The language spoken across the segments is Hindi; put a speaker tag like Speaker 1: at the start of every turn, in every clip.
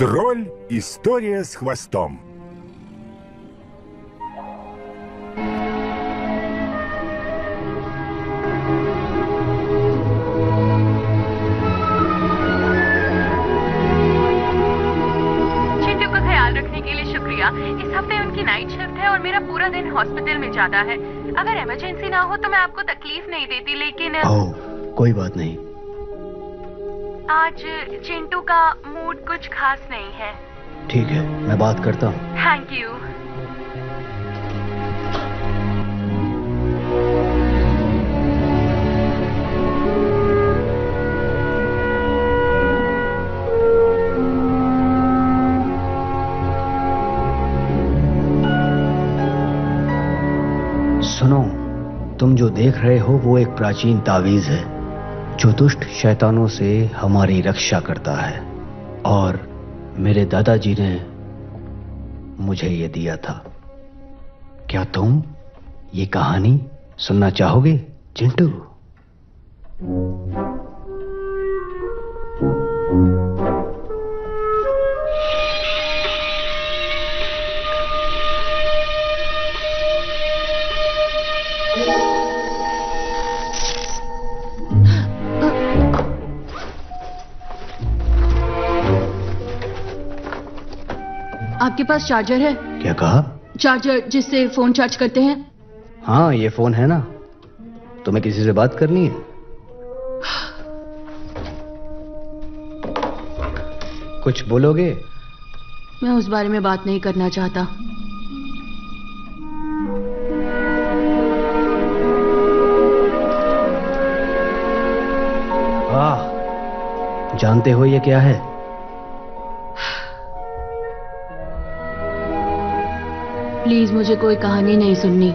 Speaker 1: Тролль. История с хвостом.
Speaker 2: चीटू का ख्याल रखने के लिए शुक्रिया। इस हफ्ते उनकी नाइट शिफ्ट है और मेरा पूरा दिन हॉस्पिटल में जाता है। अगर इमरजेंसी ना हो तो मैं आपको तकलीफ नहीं देती, लेकिन
Speaker 3: ओह, कोई बात नहीं।
Speaker 2: आज चिंटू का मूड कुछ खास नहीं है।
Speaker 3: ठीक है, मैं बात करता हूँ।
Speaker 2: Thank you.
Speaker 3: सुनो, तुम जो देख रहे हो वो एक प्राचीन तावीज है जो दुष्ट शैतानों से हमारी रक्षा करता है, और मेरे दादाजी ने मुझे ये दिया था। क्या तुम ये कहानी सुनना चाहोगे, चिंटू?
Speaker 4: आपके पास चार्जर है?
Speaker 3: क्या कहा?
Speaker 4: चार्जर जिससे फोन चार्ज करते हैं।
Speaker 3: हाँ, ये फोन है ना। तुम्हें किसी से बात करनी है? कुछ बोलोगे?
Speaker 4: मैं उस बारे में बात नहीं करना चाहता।
Speaker 3: जानते हो ये क्या है?
Speaker 4: प्लीज, मुझे कोई कहानी नहीं सुननी।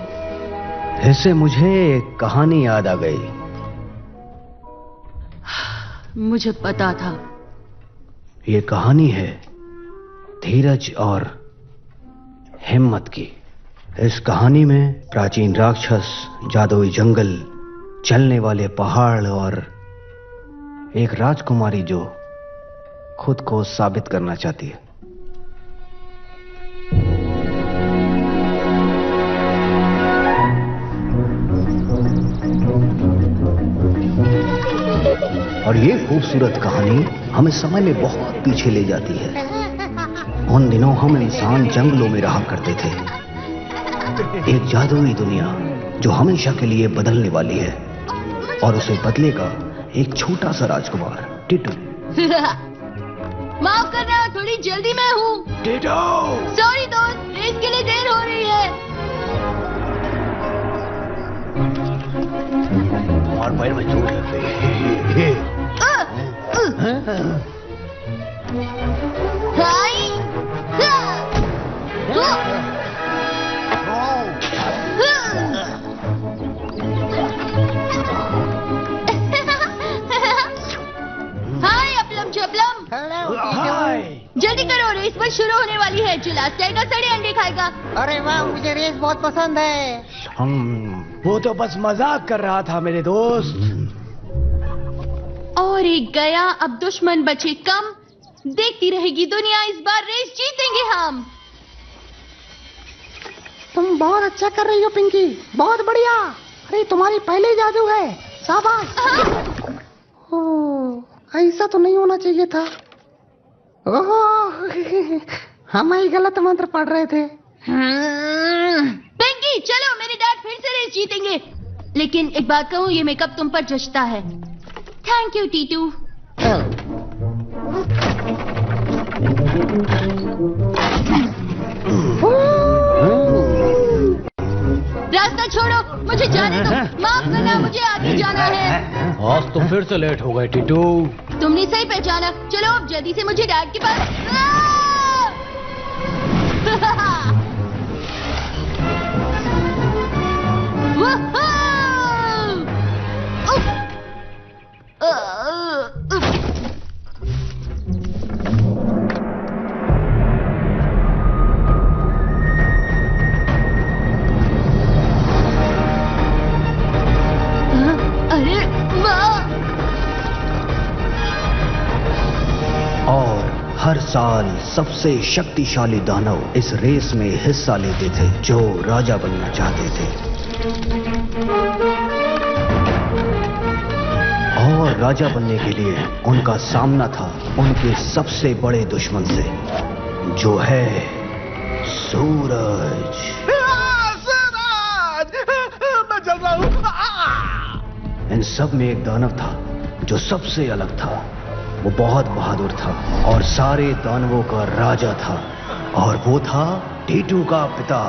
Speaker 3: इससे मुझे एक कहानी याद आ गई।
Speaker 4: मुझे पता था।
Speaker 3: ये कहानी है धीरज और हिम्मत की। इस कहानी में प्राचीन राक्षस, जादुई जंगल, चलने वाले पहाड़ और एक राजकुमारी जो खुद को साबित करना चाहती है। और ये खूबसूरत कहानी हमें समय में बहुत पीछे ले जाती है। उन दिनों हम इंसान जंगलों में रहा करते थे। एक जादुई दुनिया जो हमेशा के लिए बदलने वाली है, और उसे बदलेगा एक छोटा सा राजकुमार, टिटू।
Speaker 4: माफ करना, थोड़ी जल्दी में हूँ।
Speaker 3: टिटू!
Speaker 4: सॉरी दोस्त, रेस के लिए देर हो रही है।
Speaker 3: और पैर में चोट लग गई।
Speaker 4: हाय! हाय अपलम चपलम। जल्दी करो, रेस पर शुरू होने वाली है। जो लास्ट आएगा सारे अंडे खाएगा।
Speaker 5: अरे वाह, मुझे रेस बहुत पसंद है।
Speaker 3: वो तो बस मजाक कर रहा था मेरे दोस्त।
Speaker 4: और एक गया, अब दुश्मन बचे कम। देखती रहेगी दुनिया, इस बार रेस जीतेंगे हम।
Speaker 5: तुम बहुत अच्छा कर रही हो पिंकी, बहुत बढ़िया। अरे तुम्हारी पहले जादू है, शाबाश। ओह, ऐसा तो नहीं होना चाहिए था। ओह, हम ही गलत मंत्र पढ़ रहे थे।
Speaker 4: पिंकी चलो, मेरे डैड फिर से रेस जीतेंगे। लेकिन एक बात कहूँ, ये मेकअप तुम पर जचता है। Thank you Titu. रास्ता छोड़ो, मुझे जाने दो। माफ करना, मुझे आगे जाना है।
Speaker 3: आज तो फिर से लेट हो गए टीटू।
Speaker 4: तुमने सही पहचाना। चलो अब जल्दी से मुझे डैड के पास।
Speaker 3: साल सबसे शक्तिशाली दानव इस रेस में हिस्सा लेते थे जो राजा बनना चाहते थे। और राजा बनने के लिए उनका सामना था उनके सबसे बड़े दुश्मन से, जो है सूरज।
Speaker 1: मैं जल रहा हूँ।
Speaker 3: इन सब में एक दानव था जो सबसे अलग था। वो बहुत बहादुर था और सारे दानवों का राजा था, और वो था टीटू का पिता।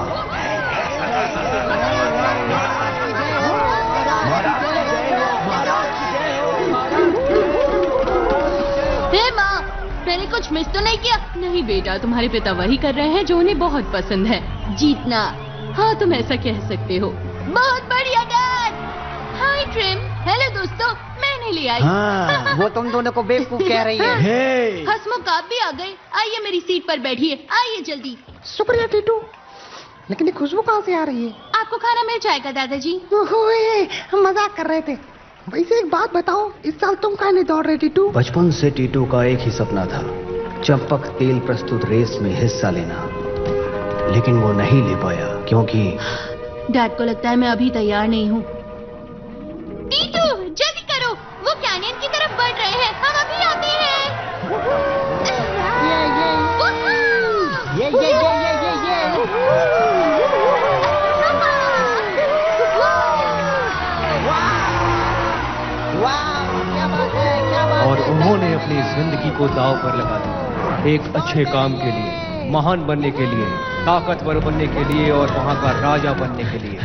Speaker 4: हे माँ, मैंने कुछ मिस तो नहीं किया? नहीं बेटा, तुम्हारे पिता वही कर रहे हैं जो उन्हें बहुत पसंद है, जीतना। हाँ, तुम ऐसा कह सकते हो। बहुत बढ़िया डैड। हाय ट्रिम। हेलो दोस्तों, मैंने ले आई।
Speaker 5: हाँ, वो तुम दोनों को बेवकूफ कह रही है।
Speaker 3: हे!
Speaker 4: हंसमुख, आप भी आ गए। आइए मेरी सीट पर बैठिए, आइए जल्दी।
Speaker 5: शुक्रिया टीटू, लेकिन ये खुशबू कहाँ से आ रही है?
Speaker 4: आपको खाना मिल जाएगा दादाजी।
Speaker 5: ओए, हम मजाक कर रहे थे। वैसे एक बात बताओ, इस साल तुम काहे नहीं दौड़ रहे टीटू?
Speaker 3: बचपन से टीटू का एक ही सपना था, चंपक तेल प्रस्तुत रेस में हिस्सा लेना, लेकिन वो नहीं ले पाया क्योंकि
Speaker 4: डैड को लगता है मैं अभी तैयार नहीं हूँ। टीटू, जल्दी करो, वो कैनियन की तरफ बढ़ रहे हैं, हम अभी आते हैं।
Speaker 6: और उन्होंने अपनी जिंदगी को दांव पर लगा दिया, एक अच्छे काम के लिए, महान बनने के लिए, ताकतवर बनने के लिए और वहां का राजा बनने के लिए।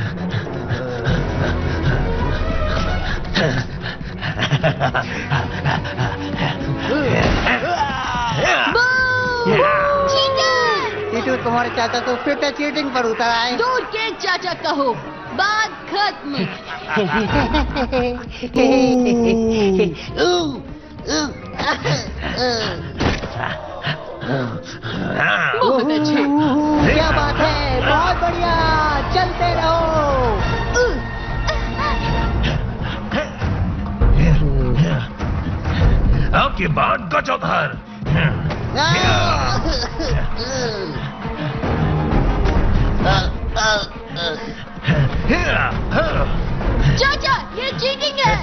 Speaker 5: टीटू, तुम्हारे चाचा तो फिर से चीटिंग पर उतर आए।
Speaker 4: दूर के चाचा कहो, बात खत्म। बहुत अच्छे।
Speaker 5: क्या बात है, बहुत बढ़िया, चलते रहो।
Speaker 1: आपके बाद का चौधर।
Speaker 4: चाचा, ये चीटिंग है।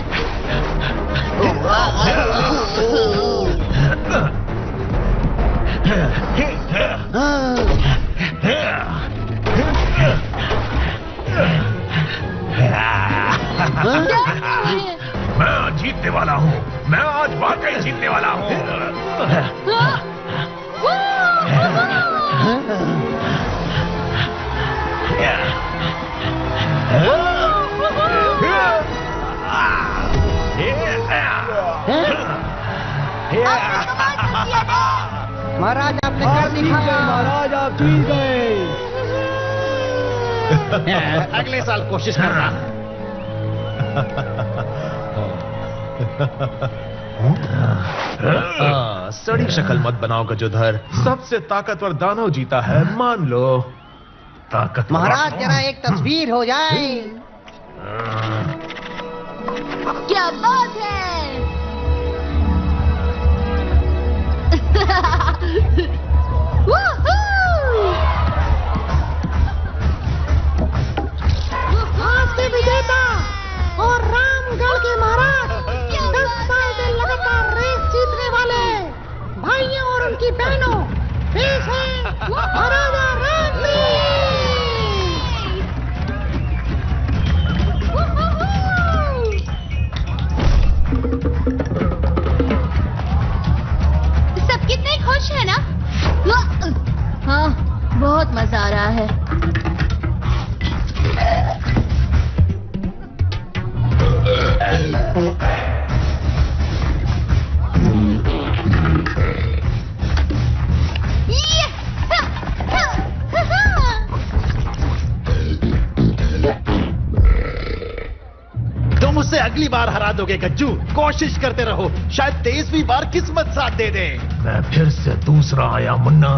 Speaker 1: मैं आज जीतने वाला हूँ, मैं आज वाकई जीतने वाला हूँ।
Speaker 5: महाराज, आपने कर दिखाया।
Speaker 6: महाराज, आप जीत गए।
Speaker 1: अगले साल कोशिश करना। सड़ी शक्ल मत बनाओ गजोधर, सबसे ताकतवर दानव जीता है, मान लो। ताकतवर
Speaker 5: महाराज, जरा एक तस्वीर हो जाए।
Speaker 4: क्या बात है।
Speaker 5: विजेता और रामगढ़ के महाराज, 10 साल से लगातार रेस जीतने वाले भाइयों और उनकी बहनों, पेश है महाराजा रणवीर।
Speaker 4: सब कितने खुश है ना? हाँ, बहुत मजा आ रहा है।
Speaker 1: तुम उसे अगली बार हरा दोगे गज्जू, कोशिश करते रहो, शायद 23वीं बार किस्मत साथ दे दे। मैं फिर से दूसरा आया मुन्ना,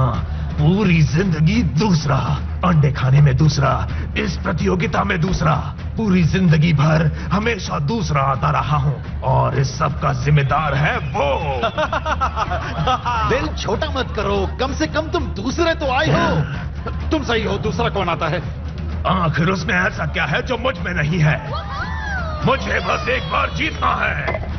Speaker 1: पूरी जिंदगी दूसरा।
Speaker 7: अंडे खाने में दूसरा, इस प्रतियोगिता में दूसरा, पूरी जिंदगी भर हमेशा दूसरा आता रहा हूँ और इस सब का जिम्मेदार है वो।
Speaker 1: दिल छोटा मत करो, कम से कम तुम दूसरे तो आए हो। तुम सही हो, दूसरा कौन आता है?
Speaker 7: आखिर उसमें ऐसा क्या है जो मुझ में नहीं है? मुझे बस एक बार जीतना है।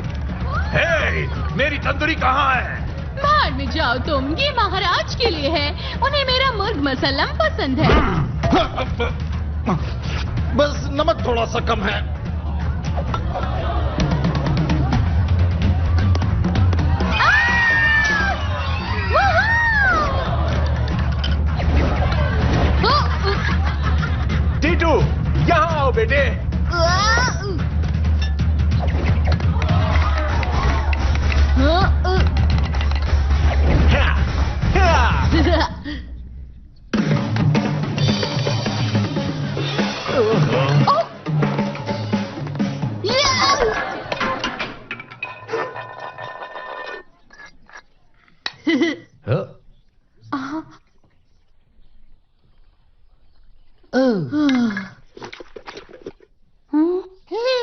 Speaker 7: हे, मेरी तंदूरी कहाँ है?
Speaker 4: बाहर में जाओ तुम, ये महाराज के लिए है, उन्हें मेरा मुर्ग मसल्लम पसंद है।
Speaker 1: बस नमक थोड़ा सा कम है।
Speaker 7: टीटू, यहाँ आओ बेटे।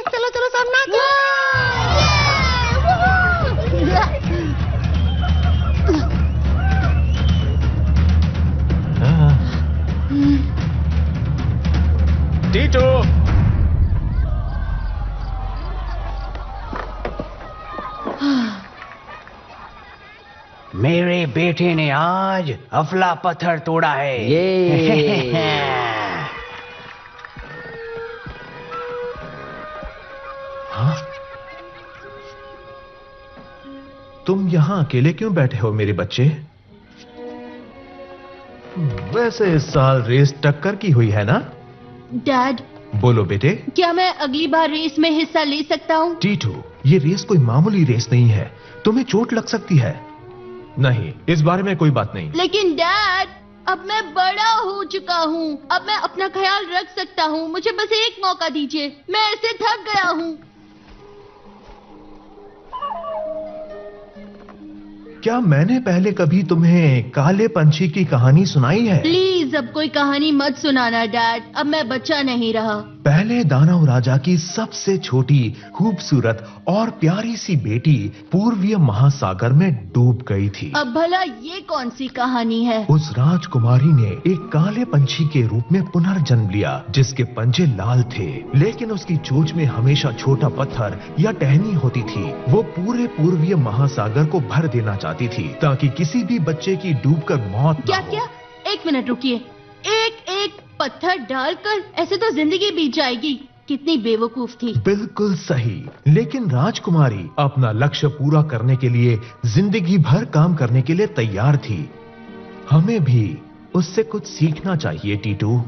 Speaker 5: चलो चलो सब नाचो।
Speaker 7: टीटू,
Speaker 3: मेरे बेटे ने आज अफला पत्थर तोड़ा है।
Speaker 7: हाँ? तुम यहाँ अकेले क्यों बैठे हो मेरे बच्चे? वैसे इस साल रेस टक्कर की हुई है ना?
Speaker 4: डैड,
Speaker 7: बोलो बेटे।
Speaker 4: क्या मैं अगली बार रेस में हिस्सा ले सकता हूँ?
Speaker 7: टीटू, ये रेस कोई मामूली रेस नहीं है, तुम्हें चोट लग सकती है। नहीं, इस बारे में कोई बात नहीं।
Speaker 4: लेकिन डैड, अब मैं बड़ा हो चुका हूँ, अब मैं अपना ख्याल रख सकता हूँ, मुझे बस एक मौका दीजिए, मैं ऐसे थक गया हूँ।
Speaker 7: क्या मैंने पहले कभी तुम्हें काले पंछी की कहानी सुनाई है?
Speaker 4: प्लीज अब कोई कहानी मत सुनाना डैड, अब मैं बच्चा नहीं रहा।
Speaker 7: पहले दानव राजा की सबसे छोटी, खूबसूरत और प्यारी सी बेटी पूर्वीय महासागर में डूब गई थी।
Speaker 4: अब भला ये कौन सी कहानी है?
Speaker 7: उस राजकुमारी ने एक काले पंछी के रूप में पुनर्जन्म लिया, जिसके पंजे लाल थे, लेकिन उसकी चोंच में हमेशा छोटा पत्थर या टहनी होती थी। वो पूरे पूर्वीय महासागर को भर देना चाहती थी, ताकि किसी भी बच्चे की डूबकर मौत
Speaker 4: क्या
Speaker 7: न हो।
Speaker 4: क्या? एक मिनट रुकिए, एक एक पत्थर डालकर ऐसे तो जिंदगी बीत जाएगी। कितनी बेवकूफ थी।
Speaker 7: बिल्कुल सही, लेकिन राजकुमारी अपना लक्ष्य पूरा करने के लिए जिंदगी भर काम करने के लिए तैयार थी। हमें भी उससे कुछ सीखना चाहिए टीटू।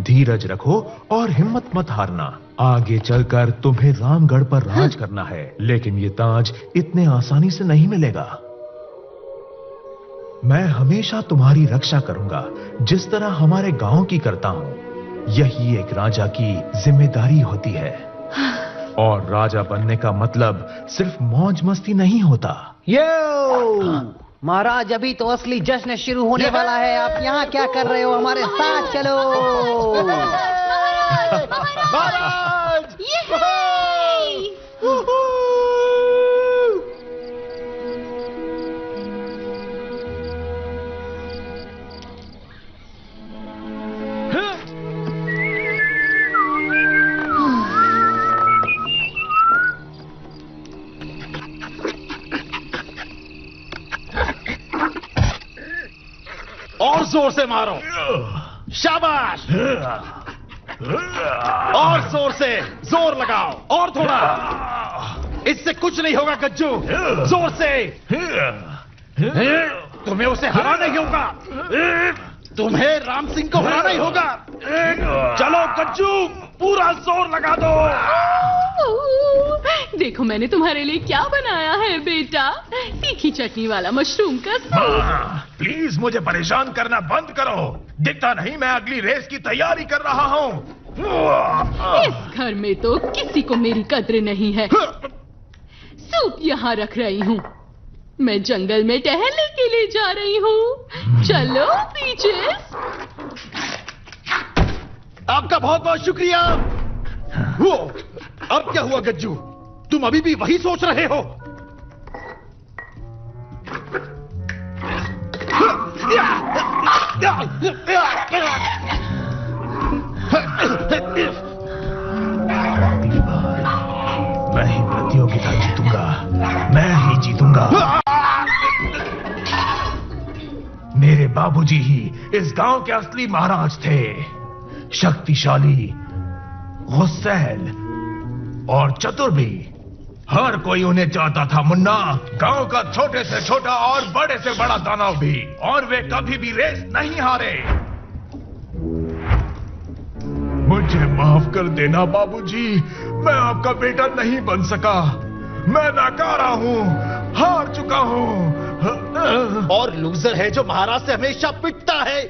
Speaker 7: धीरज रखो और हिम्मत मत हारना। आगे चलकर तुम्हें रामगढ़ पर राज करना है, लेकिन ये ताज इतने आसानी से नहीं मिलेगा। मैं हमेशा तुम्हारी रक्षा करूंगा, जिस तरह हमारे गांव की करता हूं। यही एक राजा की जिम्मेदारी होती है। और राजा बनने का मतलब सिर्फ मौज मस्ती नहीं होता।
Speaker 3: महाराज, अभी तो असली जश्न शुरू होने वाला है। आप यहाँ क्या कर रहे हो? हमारे साथ चलो।
Speaker 1: महाराज! और जोर से मारो। शाबाश। और जोर से, जोर लगाओ, और थोड़ा। इससे कुछ नहीं होगा गज्जू, जोर से। तुम्हें उसे हराना ही होगा। तुम्हें राम सिंह को हराना ही होगा। चलो गज्जू, पूरा जोर लगा दो।
Speaker 4: देखो मैंने तुम्हारे लिए क्या बनाया है बेटा, तीखी चटनी वाला मशरूम का सूप।
Speaker 7: प्लीज मुझे परेशान करना बंद करो। दिखता नहीं मैं अगली रेस की तैयारी कर रहा हूँ।
Speaker 4: इस घर में तो किसी को मेरी कद्र नहीं है। सूप यहाँ रख रही हूँ, मैं जंगल में टहलने के लिए जा रही हूँ। चलो पीछे।
Speaker 1: आपका बहुत बहुत शुक्रिया। वो अब क्या हुआ गज्जू, तुम अभी भी वही सोच रहे हो?
Speaker 7: अगली बार मैं ही प्रतियोगिता जीतूंगा, मैं ही जीतूंगा। मेरे बाबूजी ही इस गांव के असली महाराज थे, शक्तिशाली, गुस्सैल और चतुर भी। हर कोई उन्हें चाहता था मुन्ना, गांव का छोटे से छोटा और बड़े से बड़ा दानव भी, और वे कभी भी रेस नहीं हारे। मुझे माफ कर देना बाबूजी, मैं आपका बेटा नहीं बन सका। मैं नाकारा हूं, हार चुका हूं।
Speaker 1: और लूजर है जो महाराज से हमेशा पिटता है।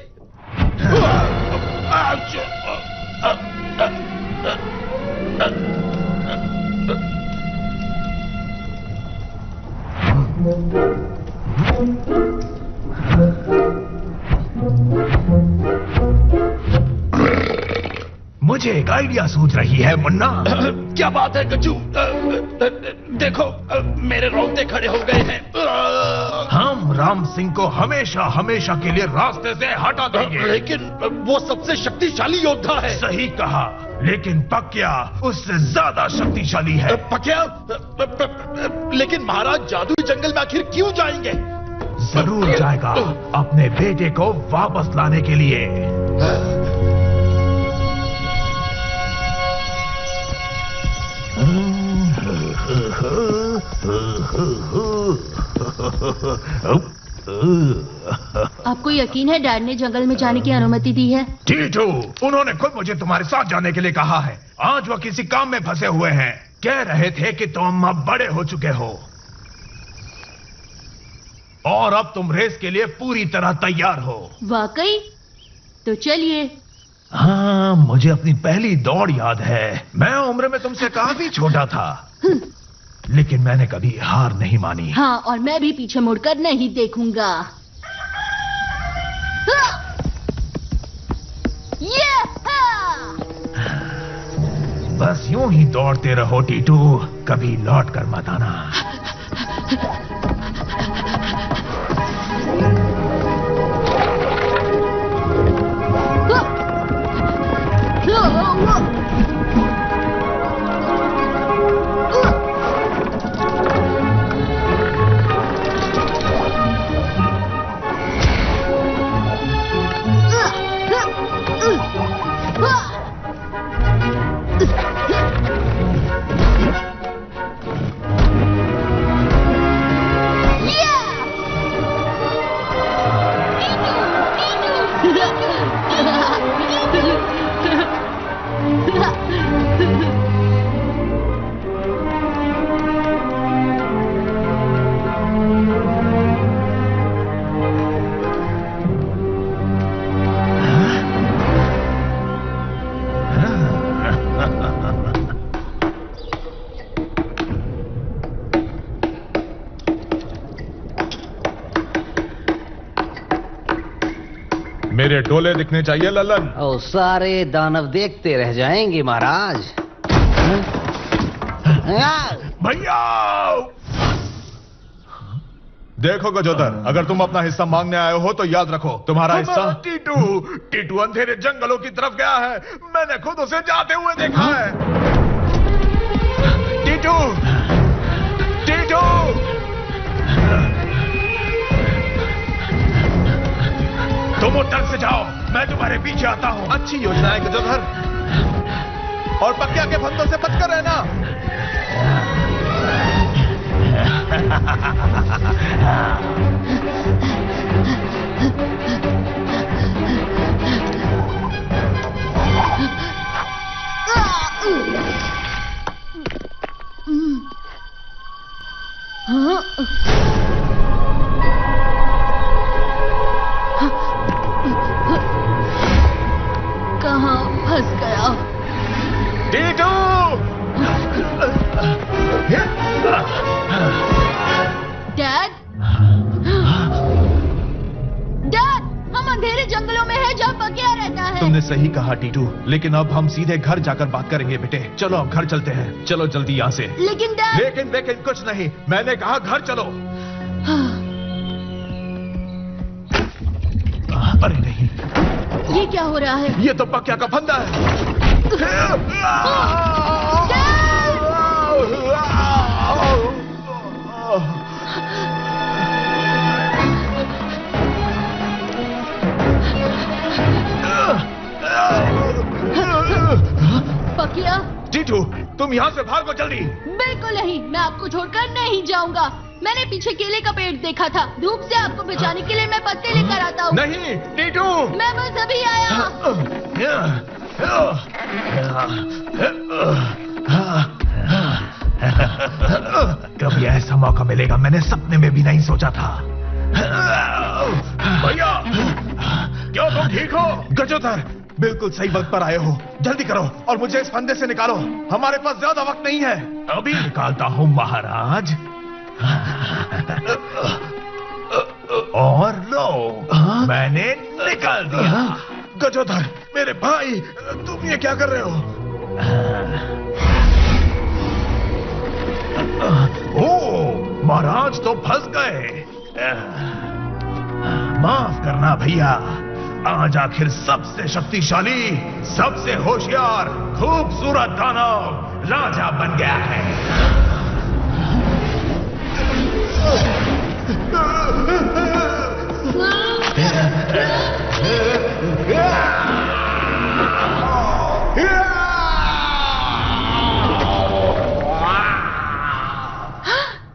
Speaker 7: मुझे एक आइडिया सूझ रही है मुन्ना।
Speaker 1: क्या बात है गज्जू? देखो मेरे रोंगटे खड़े हो गए हैं।
Speaker 7: हम राम सिंह को हमेशा हमेशा के लिए रास्ते से हटा देंगे।
Speaker 1: लेकिन वो सबसे शक्तिशाली योद्धा है।
Speaker 7: सही कहा, लेकिन पक्या उससे ज्यादा शक्तिशाली है।
Speaker 1: पक्या? लेकिन महाराज जादुई जंगल में आखिर क्यों जाएंगे?
Speaker 7: जरूर जाएगा, अपने बेटे को वापस लाने के लिए।
Speaker 4: आपको यकीन है डैड ने जंगल में जाने की अनुमति दी है?
Speaker 7: टीटू, उन्होंने खुद मुझे तुम्हारे साथ जाने के लिए कहा है। आज वह किसी काम में फंसे हुए हैं। कह रहे थे कि तुम अब बड़े हो चुके हो और अब तुम रेस के लिए पूरी तरह तैयार हो।
Speaker 4: वाकई? तो चलिए।
Speaker 7: हाँ, मुझे अपनी पहली दौड़ याद है। मैं उम्र में तुमसे काफी छोटा था, लेकिन मैंने कभी हार नहीं मानी।
Speaker 4: हाँ, और मैं भी पीछे मुड़कर नहीं देखूंगा।
Speaker 7: बस यूं ही दौड़ते रहो टीटू, कभी लौट कर मत आना।
Speaker 8: मेरे डोले दिखने चाहिए ललन।
Speaker 3: ओ, सारे दानव देखते रह जाएंगे महाराज।
Speaker 7: भैया
Speaker 8: देखो गजोदर, अगर तुम अपना हिस्सा मांगने आए हो तो याद रखो तुम्हारा हिस्सा।
Speaker 7: टीटू अंधेरे जंगलों की तरफ गया है, मैंने खुद उसे जाते हुए देखा है। टीटू, टीटू, तुम उधर से जाओ, मैं तुम्हारे पीछे आता हूं।
Speaker 8: अच्छी योजना है गजोदर, और पक्या के फंदों से बचकर रहना।
Speaker 4: कहाँ फंस गया?
Speaker 7: टीटू!
Speaker 4: डैड? डैड, हम अंधेरे जंगलों में हैं जहाँ पकिया रहता है।
Speaker 8: तुमने
Speaker 7: तुमने सही कहा टीटू, लेकिन अब हम सीधे घर जाकर बात करेंगे बेटे। चलो अब घर चलते हैं, चलो जल्दी यहाँ से।
Speaker 4: लेकिन डैड।
Speaker 7: लेकिन कुछ नहीं, मैंने कहा घर चलो। अरे नहीं,
Speaker 4: ये क्या हो रहा है?
Speaker 7: ये तो पक्या का फंदा है।
Speaker 4: पकिया।
Speaker 7: टीटू, तुम यहाँ से भागो जल्दी।
Speaker 4: बिल्कुल नहीं, मैं आपको छोड़कर नहीं जाऊंगा। मैंने पीछे केले का पेड़ देखा था। धूप से आपको बचाने के लिए मैं पत्ते लेकर आता हूँ।
Speaker 7: नहीं टीटू,
Speaker 4: मैं बस अभी आया।
Speaker 7: कभी ऐसा मौका मिलेगा मैंने सपने में भी नहीं सोचा था। भैया, क्या तुम ठीक हो? गजोधर, बिल्कुल सही वक्त पर आए हो। जल्दी करो और मुझे इस फंदे से निकालो, हमारे पास ज्यादा वक्त नहीं है। अभी निकालता हूँ महाराज। और लो, मैंने निकाल दिया। गजोधर, मेरे भाई, तुम ये क्या कर रहे हो? ओ, महाराज तो फंस गए। माफ करना भैया, आज आखिर सबसे शक्तिशाली, सबसे होशियार, खूबसूरत दानव राजा बन गया है।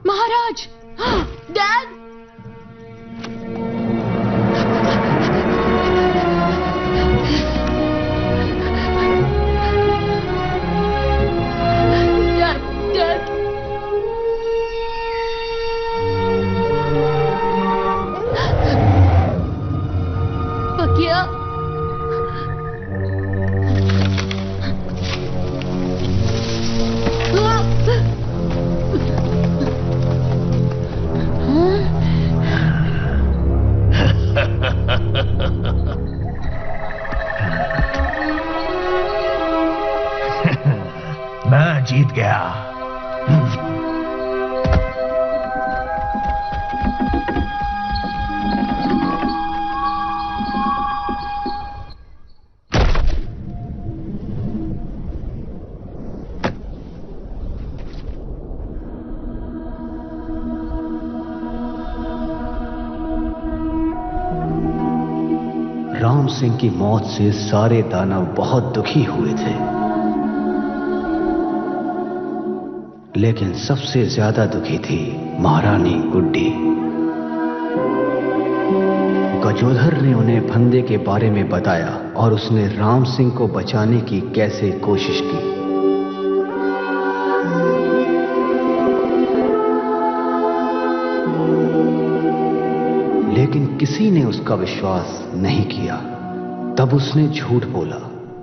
Speaker 4: महाराज, डैड। पकिया।
Speaker 7: मैं जीत गया।
Speaker 3: राम सिंह की मौत से सारे दानव बहुत दुखी हुए थे, लेकिन सबसे ज्यादा दुखी थी महारानी गुड्डी। गजोधर ने उन्हें फंदे के बारे में बताया और उसने राम सिंह को बचाने की कैसे कोशिश की। लेकिन किसी ने उसका विश्वास नहीं किया। तब उसने झूठ बोला,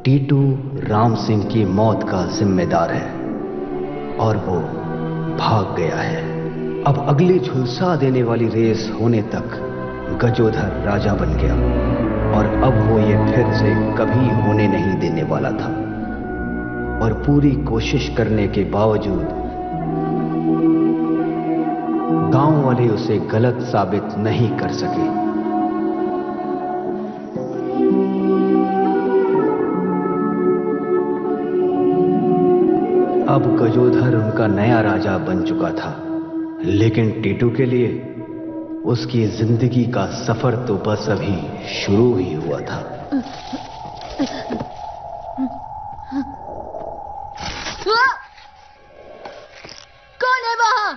Speaker 3: टीटू राम सिंह की मौत का जिम्मेदार है और वो भाग गया है। अब अगली झुलसा देने वाली रेस होने तक गजोधर राजा बन गया और अब वो ये फिर से कभी होने नहीं देने वाला था। और पूरी कोशिश करने के बावजूद गांव वाले उसे गलत साबित नहीं कर सके। अब गजोधर उनका नया राजा बन चुका था, लेकिन टीटू के लिए उसकी जिंदगी का सफर तो बस अभी शुरू ही हुआ था।
Speaker 4: कौन है वहां?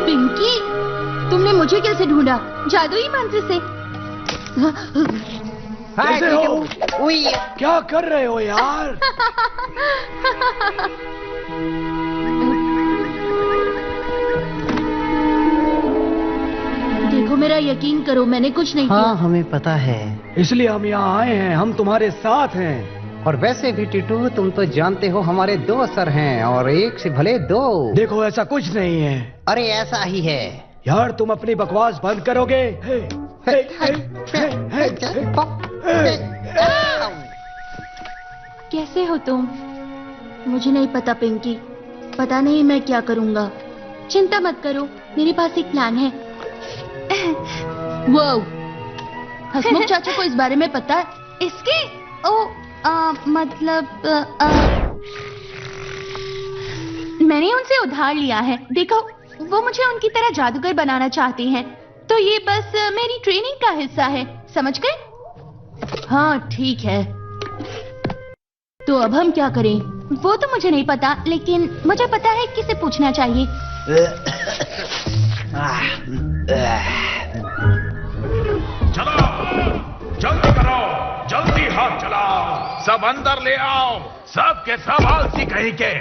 Speaker 4: पिंकी, तुमने मुझे कैसे ढूंढा? जादुई मंत्र से?
Speaker 1: कैसे हो? क्या कर रहे हो यार?
Speaker 4: देखो, मेरा यकीन करो, मैंने कुछ नहीं किया।
Speaker 9: हाँ, हमें पता है।
Speaker 3: इसलिए हम यहाँ आए हैं, हम तुम्हारे साथ हैं।
Speaker 9: और वैसे भी टीटू, तुम तो जानते हो हमारे 2 सर हैं और एक से भले 2।
Speaker 3: देखो ऐसा कुछ नहीं है।
Speaker 9: अरे ऐसा ही है
Speaker 3: यार, तुम अपनी बकवास बंद करोगे?
Speaker 4: कैसे हो तुम? मुझे नहीं पता पिंकी, पता नहीं मैं क्या करूंगा। चिंता मत करो, मेरे पास एक प्लान है। वो हसमुख चाचा को इस बारे में पता है? इसके मतलब मैंने उनसे उधार लिया है। देखो, वो मुझे उनकी तरह जादूगर बनाना चाहते हैं, तो ये बस मेरी ट्रेनिंग का हिस्सा है, समझ गए? हाँ ठीक है, तो अब हम क्या करें? वो तो मुझे नहीं पता, लेकिन मुझे पता है किसे पूछना चाहिए।
Speaker 1: चलो, जल्दी करो, जल्दी हाथ चलाओ, सब अंदर ले आओ, सब के सब आलसी कहीं के।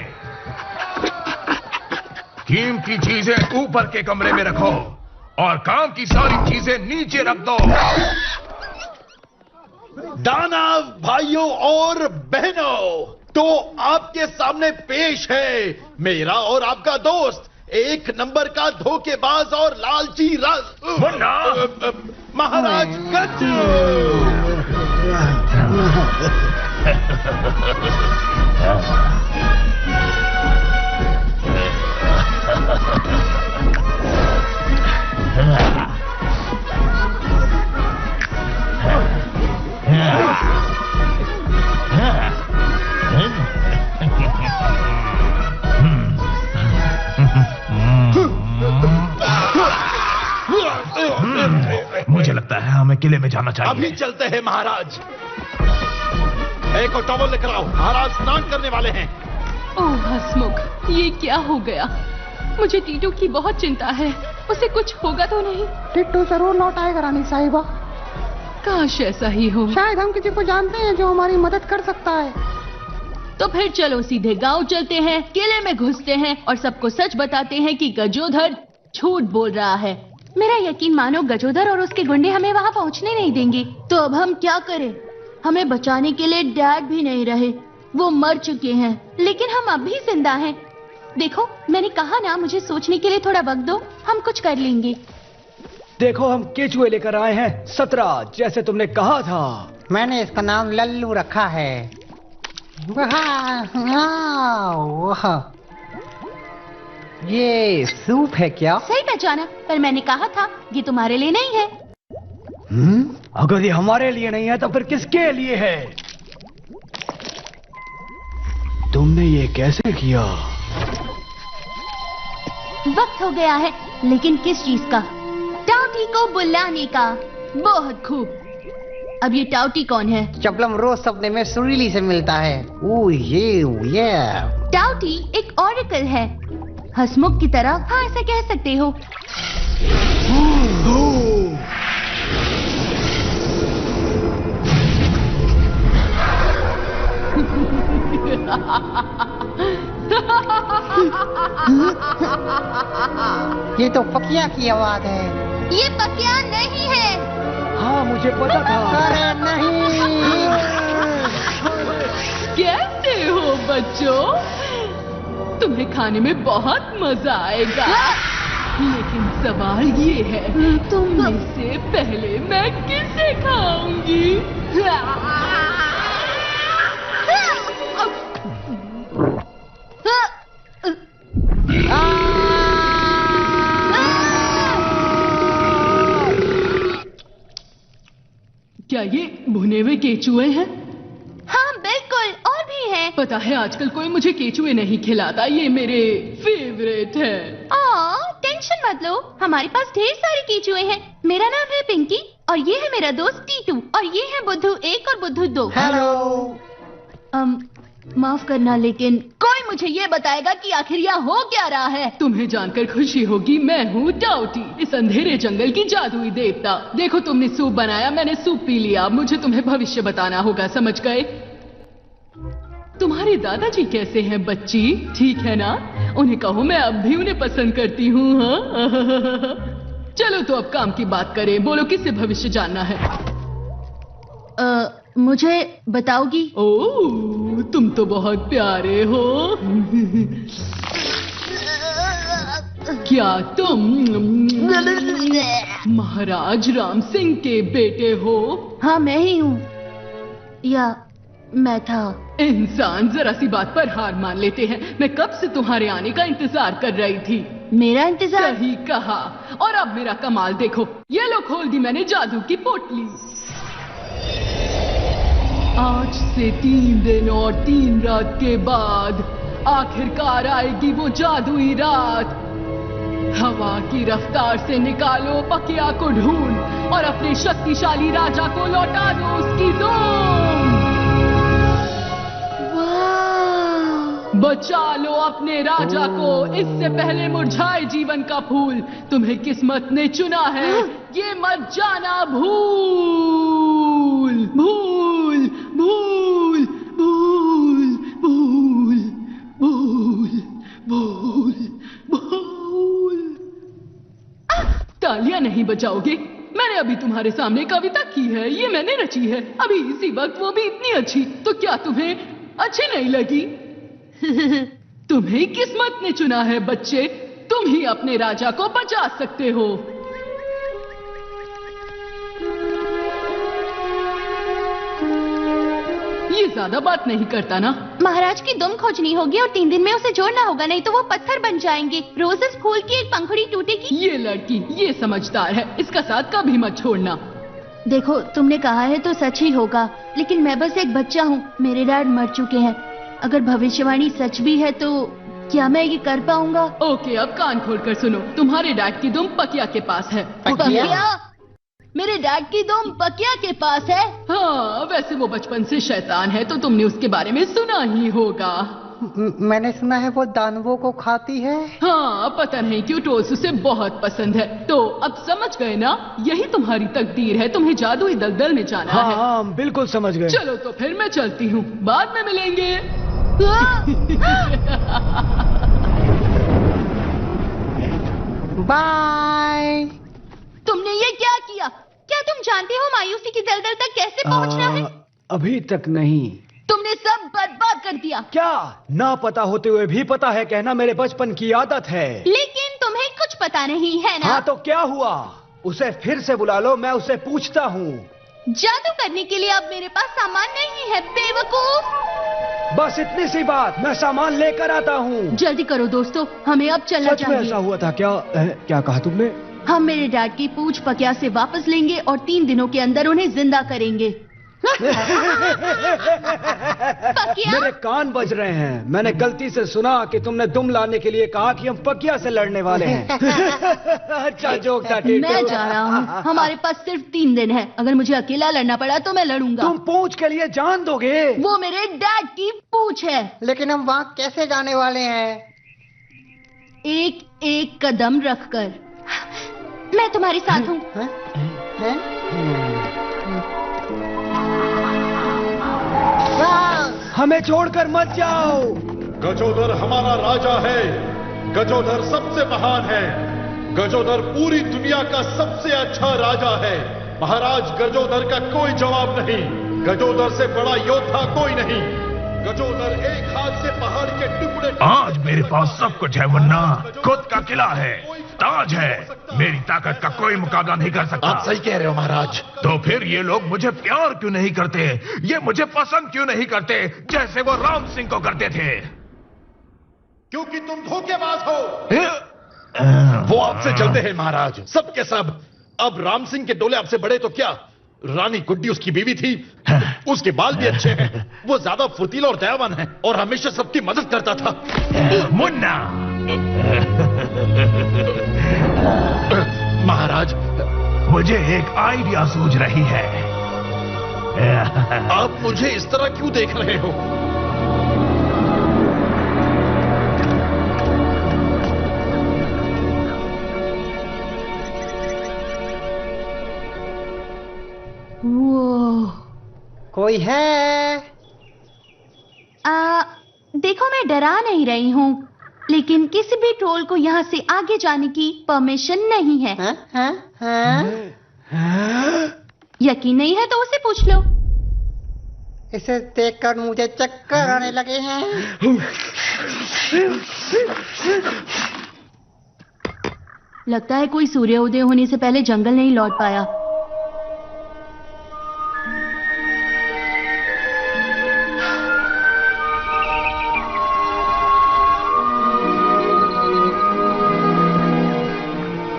Speaker 1: कीमती चीजें ऊपर के कमरे में रखो और काम की सारी चीजें नीचे रख दो। दानव भाइयों और बहनों, तो आपके सामने पेश है मेरा और आपका दोस्त, 1 नंबर का धोखेबाज और लालची महाराज गज्जू।
Speaker 8: मुझे लगता है हमें किले में जाना चाहिए।
Speaker 1: अभी चलते हैं महाराज। एक और टॉवल लेकर आओ, महाराज स्नान करने वाले हैं।
Speaker 4: ओह हसमुख, ये क्या हो गया? मुझे टीटू की बहुत चिंता है, उसे कुछ होगा तो नहीं?
Speaker 5: टिट्टू जरूर लौट आएगा रानी साहिबा।
Speaker 4: काश ऐसा ही हो।
Speaker 5: शायद हम किसी को जानते हैं जो हमारी मदद कर सकता है।
Speaker 4: तो फिर चलो सीधे गांव चलते हैं, किले में घुसते हैं और सबको सच बताते हैं कि गजोधर झूठ बोल रहा है। मेरा यकीन मानो, गजोधर और उसके गुंडे हमें वहां पहुंचने नहीं देंगे। तो अब हम क्या करें? हमें बचाने के लिए डैड भी नहीं रहे, वो मर चुके हैं, लेकिन हम अब भी जिंदा हैं। देखो, मैंने कहा ना, मुझे सोचने के लिए थोड़ा वक्त दो, हम कुछ कर लेंगे।
Speaker 3: देखो, हम केचुए लेकर आए हैं 17, जैसे तुमने कहा था।
Speaker 9: मैंने इसका नाम लल्लू रखा है। ये सूप है क्या?
Speaker 4: सही पहचाना, पर मैंने कहा था ये तुम्हारे लिए नहीं है।
Speaker 3: अगर ये हमारे लिए नहीं है तो फिर किसके लिए है? तुमने ये कैसे किया?
Speaker 4: वक्त हो गया है, लेकिन किस चीज का? टाउटी को बुलाने का। बहुत खूब। अब ये टाउटी कौन है?
Speaker 9: चपलम रोज सपने में सुरीली से मिलता है। ये
Speaker 4: टाउटी एक ऑरेकल है, हसमुख की तरह। हाँ, ऐसा कह सकते हो।
Speaker 9: ये तो पकिया की आवाज है।
Speaker 4: ये पकिया नहीं है।
Speaker 3: हाँ, मुझे पता था।
Speaker 9: अरे नहीं।
Speaker 4: कैसे हो बच्चों? तुम्हें खाने में बहुत मजा आएगा, लेकिन सवाल ये है, तुम में से पहले मैं किसे खाऊंगी? क्या ये भुने हुए केचुए हैं? हाँ बिल्कुल, और भी हैं। पता है, आजकल कोई मुझे केचुए नहीं खिलाता, ये मेरे फेवरेट है। टेंशन मत लो, हमारे पास ढेर सारे केचुए हैं। मेरा नाम है पिंकी और ये है मेरा दोस्त टीटू और ये है बुद्धू 1 और बुद्धू 2। हेलो। माफ करना, लेकिन कोई मुझे ये बताएगा कि आखिर यहाँ हो क्या रहा है? तुम्हें जानकर खुशी होगी, मैं हूँ टाउटी, इस अंधेरे जंगल की जादुई देवता। देखो, तुमने सूप बनाया, मैंने सूप पी लिया, मुझे तुम्हें भविष्य बताना होगा, समझ गए? तुम्हारे दादाजी कैसे हैं बच्ची? ठीक है ना? उन्हें कहो मैं अब भी उन्हें पसंद करती हूँ। हाँ? चलो तो अब काम की बात करें, बोलो किससे भविष्य जानना है? मुझे बताओगी?
Speaker 10: ओह, तुम तो बहुत प्यारे हो। क्या तुम महाराज राम सिंह के बेटे हो?
Speaker 4: हाँ, मैं ही हूँ, या मैं था।
Speaker 10: इंसान जरा सी बात पर हार मान लेते हैं। मैं कब से तुम्हारे आने का इंतजार कर रही थी।
Speaker 4: मेरा इंतजार?
Speaker 10: सही कहा। और अब मेरा कमाल देखो, ये लो खोल दी मैंने जादू की पोटली। आज से 3 दिन और 3 रात के बाद आखिरकार आएगी वो जादुई रात। हवा की रफ्तार से निकालो पकिया को ढूंढ और अपने शक्तिशाली राजा को लौटा दो उसकी धूम। बचा लो अपने राजा को, इससे पहले मुरझाए जीवन का फूल। तुम्हें किस्मत ने चुना है, ये मत जाना भूल। भूल भूल भूल भूल भूल भूल भूल। तालियां नहीं बजाओगे? मैंने अभी तुम्हारे सामने कविता की है, ये मैंने रची है अभी इसी वक्त, वो भी इतनी अच्छी। तो क्या तुम्हें अच्छी नहीं लगी? तुम्हें किस्मत ने चुना है बच्चे, तुम ही अपने राजा को बचा सकते हो। ये ज्यादा बात नहीं करता ना?
Speaker 4: महाराज की दुम खोजनी होगी और 3 दिन में उसे जोड़ना होगा, नहीं तो वो पत्थर बन जाएंगे। रोज इस फूल की एक पंखुड़ी टूटेगी।
Speaker 10: ये लड़की ये समझदार है, इसका साथ कभी मत छोड़ना।
Speaker 4: देखो, तुमने कहा है तो सच ही होगा, लेकिन मैं बस एक बच्चा हूँ। मेरे डैड मर चुके हैं। अगर भविष्यवाणी सच भी है तो क्या मैं ये कर पाऊंगा?
Speaker 10: ओके, अब कान खोलकर सुनो। तुम्हारे डैड की दुम पकिया के पास है।
Speaker 4: पकिया? मेरे डैड की दुम पकिया के पास है?
Speaker 10: हाँ, वैसे वो बचपन से शैतान है तो तुमने उसके बारे में सुना ही होगा।
Speaker 9: मैंने सुना है वो दानवों को खाती है।
Speaker 10: हाँ, पता नहीं क्यों टोल्स उसे बहुत पसंद है। तो अब समझ गए ना, यही तुम्हारी तकदीर है, तुम्हें जादुई दलदल में जाना है।
Speaker 3: हाँ, बिल्कुल समझ गए।
Speaker 10: चलो तो फिर मैं चलती हूँ, बाद में मिलेंगे।
Speaker 9: बाय।
Speaker 4: तुमने ये क्या किया? क्या तुम जानते हो मायूसी की दलदल तक कैसे पहुंचना है?
Speaker 3: अभी तक नहीं।
Speaker 4: तुमने सब बर्बाद कर दिया।
Speaker 3: क्या? ना पता होते हुए भी पता है कहना मेरे बचपन की आदत है।
Speaker 4: लेकिन तुम्हें कुछ पता नहीं है ना?
Speaker 3: हाँ, तो क्या हुआ? उसे फिर से बुला लो, मैं उसे पूछता हूँ।
Speaker 4: जादू करने के लिए अब मेरे पास सामान नहीं है, बेवकूफ।
Speaker 3: बस इतनी सी बात, मैं सामान लेकर आता हूँ।
Speaker 4: जल्दी करो दोस्तों, हमें अब चलना चाहिए।
Speaker 3: ऐसा हुआ था क्या? क्या कहा तुमने?
Speaker 4: हम मेरे डैड की पूंछ पकिया से वापस लेंगे और 3 दिनों के अंदर उन्हें जिंदा करेंगे।
Speaker 3: मेरे कान बज रहे हैं। मैंने गलती से सुना कि तुमने दुम लाने के लिए कहा कि हम पकिया से लड़ने वाले हैं। अच्छा जोक था।
Speaker 4: मैं जा रहा हूँ, हमारे पास सिर्फ 3 दिन है। अगर मुझे अकेला लड़ना पड़ा तो मैं लड़ूंगा।
Speaker 3: तुम पूंछ के लिए जान दोगे?
Speaker 4: वो मेरे डैड की पूंछ है।
Speaker 9: लेकिन हम वहाँ कैसे जाने वाले हैं?
Speaker 4: एक एक कदम रखकर। मैं तुम्हारे साथ हूँ।
Speaker 3: हमें छोड़कर मत जाओ।
Speaker 1: गजोदर हमारा राजा है। गजोदर सबसे महान है। गजोदर पूरी दुनिया का सबसे अच्छा राजा है। महाराज गजोदर का कोई जवाब नहीं। गजोदर से बड़ा योद्धा कोई नहीं। गजोदर एक हाथ से पहाड़ के टुकड़े।
Speaker 8: आज मेरे पास सब कुछ है वरना खुद का किला है, ताज है। मेरी ताकत का कोई मुकाबला नहीं कर सकता।
Speaker 1: आप सही कह रहे हो महाराज।
Speaker 8: तो फिर ये लोग मुझे प्यार क्यों नहीं करते? ये मुझे पसंद क्यों नहीं करते जैसे वो राम सिंह को करते थे?
Speaker 1: क्योंकि तुम धोखेबाज हो। वो आपसे चलते हैं महाराज, सब के सब। अब राम सिंह के डोले आपसे बड़े तो क्या, रानी गुड्डी उसकी बीवी थी, उसके बाल भी अच्छे हैं। वो ज्यादा फुर्तीला और दयावान है और हमेशा सबकी मदद करता था।
Speaker 8: मुन्ना।
Speaker 1: महाराज,
Speaker 8: मुझे एक आइडिया सूझ रही है।
Speaker 1: आप मुझे इस तरह क्यों देख रहे हो?
Speaker 4: वो
Speaker 9: कोई है?
Speaker 4: देखो, मैं डरा नहीं रही हूँ, लेकिन किसी भी ट्रोल को यहाँ से आगे जाने की परमिशन नहीं है। यकीन नहीं है तो उसे पूछ लो।
Speaker 9: इसे देखकर मुझे चक्कर आने लगे हैं।
Speaker 4: लगता है कोई सूर्योदय होने से पहले जंगल नहीं लौट पाया।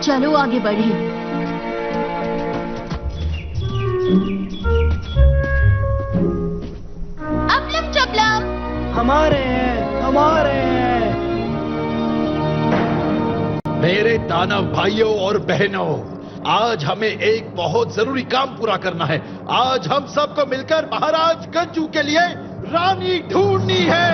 Speaker 4: चलो आगे बढ़े। अपलम चपलम
Speaker 3: हमारे हैं, हमारे हैं।
Speaker 1: मेरे दानव भाइयों और बहनों, आज हमें एक बहुत जरूरी काम पूरा करना है। आज हम सबको मिलकर महाराज गज्जू के लिए रानी ढूंढनी है।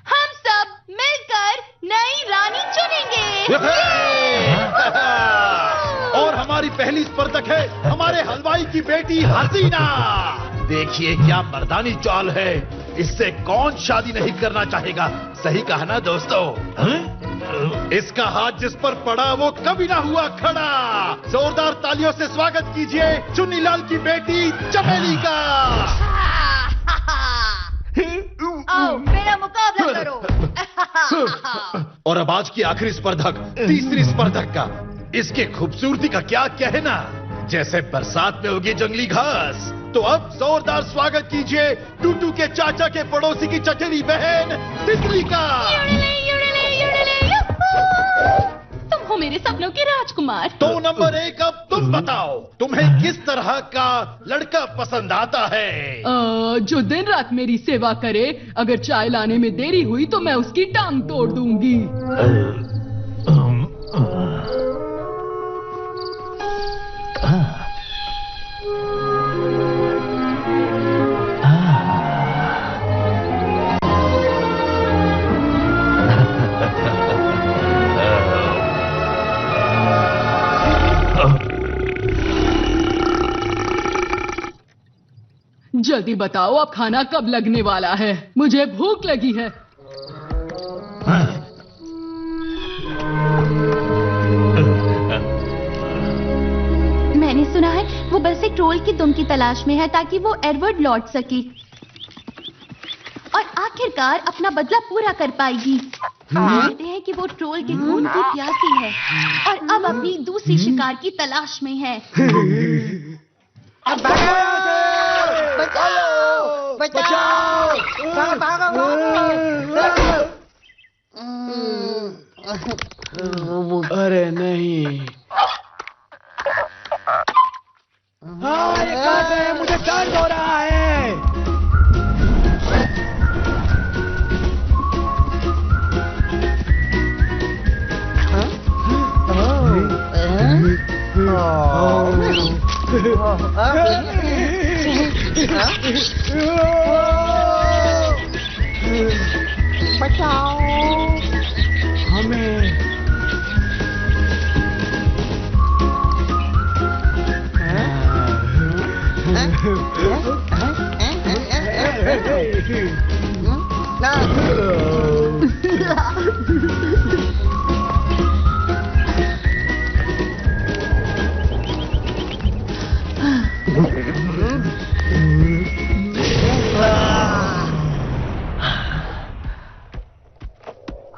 Speaker 4: हम सब मिलकर नई रानी चुनेंगे।
Speaker 1: और हमारी पहली स्पर्धक है हमारे हलवाई की बेटी हसीना। देखिए क्या मर्दानी चाल है, इससे कौन शादी नहीं करना चाहेगा। सही कहा ना दोस्तों? इसका हाथ जिस पर पड़ा वो कभी ना हुआ खड़ा। जोरदार तालियों से स्वागत कीजिए चुन्नीलाल की बेटी चमेली का।
Speaker 4: आओ मेरा मुकाबला करो।
Speaker 1: और अब आज की आखिरी स्पर्धक, तीसरी स्पर्धक का, इसके खूबसूरती का क्या कहना, जैसे बरसात में उगी जंगली घास। तो अब जोरदार स्वागत कीजिए टूटू के चाचा के पड़ोसी की चचेरी बहन तितली का।
Speaker 4: तुम हो मेरे सपनों के राजकुमार।
Speaker 1: तो नंबर 1, अब तुम बताओ तुम्हें किस तरह का लड़का पसंद आता है?
Speaker 10: जो दिन रात मेरी सेवा करे। अगर चाय लाने में देरी हुई तो मैं उसकी टांग तोड़ दूंगी। जल्दी बताओ अब खाना कब लगने वाला है? मुझे भूख लगी है।
Speaker 4: मैंने सुना है वो बस एक ट्रोल की दुम की तलाश में है ताकि वो एडवर्ड लौट सके और आखिरकार अपना बदला पूरा कर पाएगी। कहते हैं कि वो ट्रोल के खून की प्यासी है और अब अपनी दूसरी शिकार की तलाश में है।
Speaker 9: बचाओ! बचाओ!
Speaker 3: अरे नहीं, ये काट रहे हैं, मुझे दर्द हो रहा है।
Speaker 5: बचाओ
Speaker 3: हमें।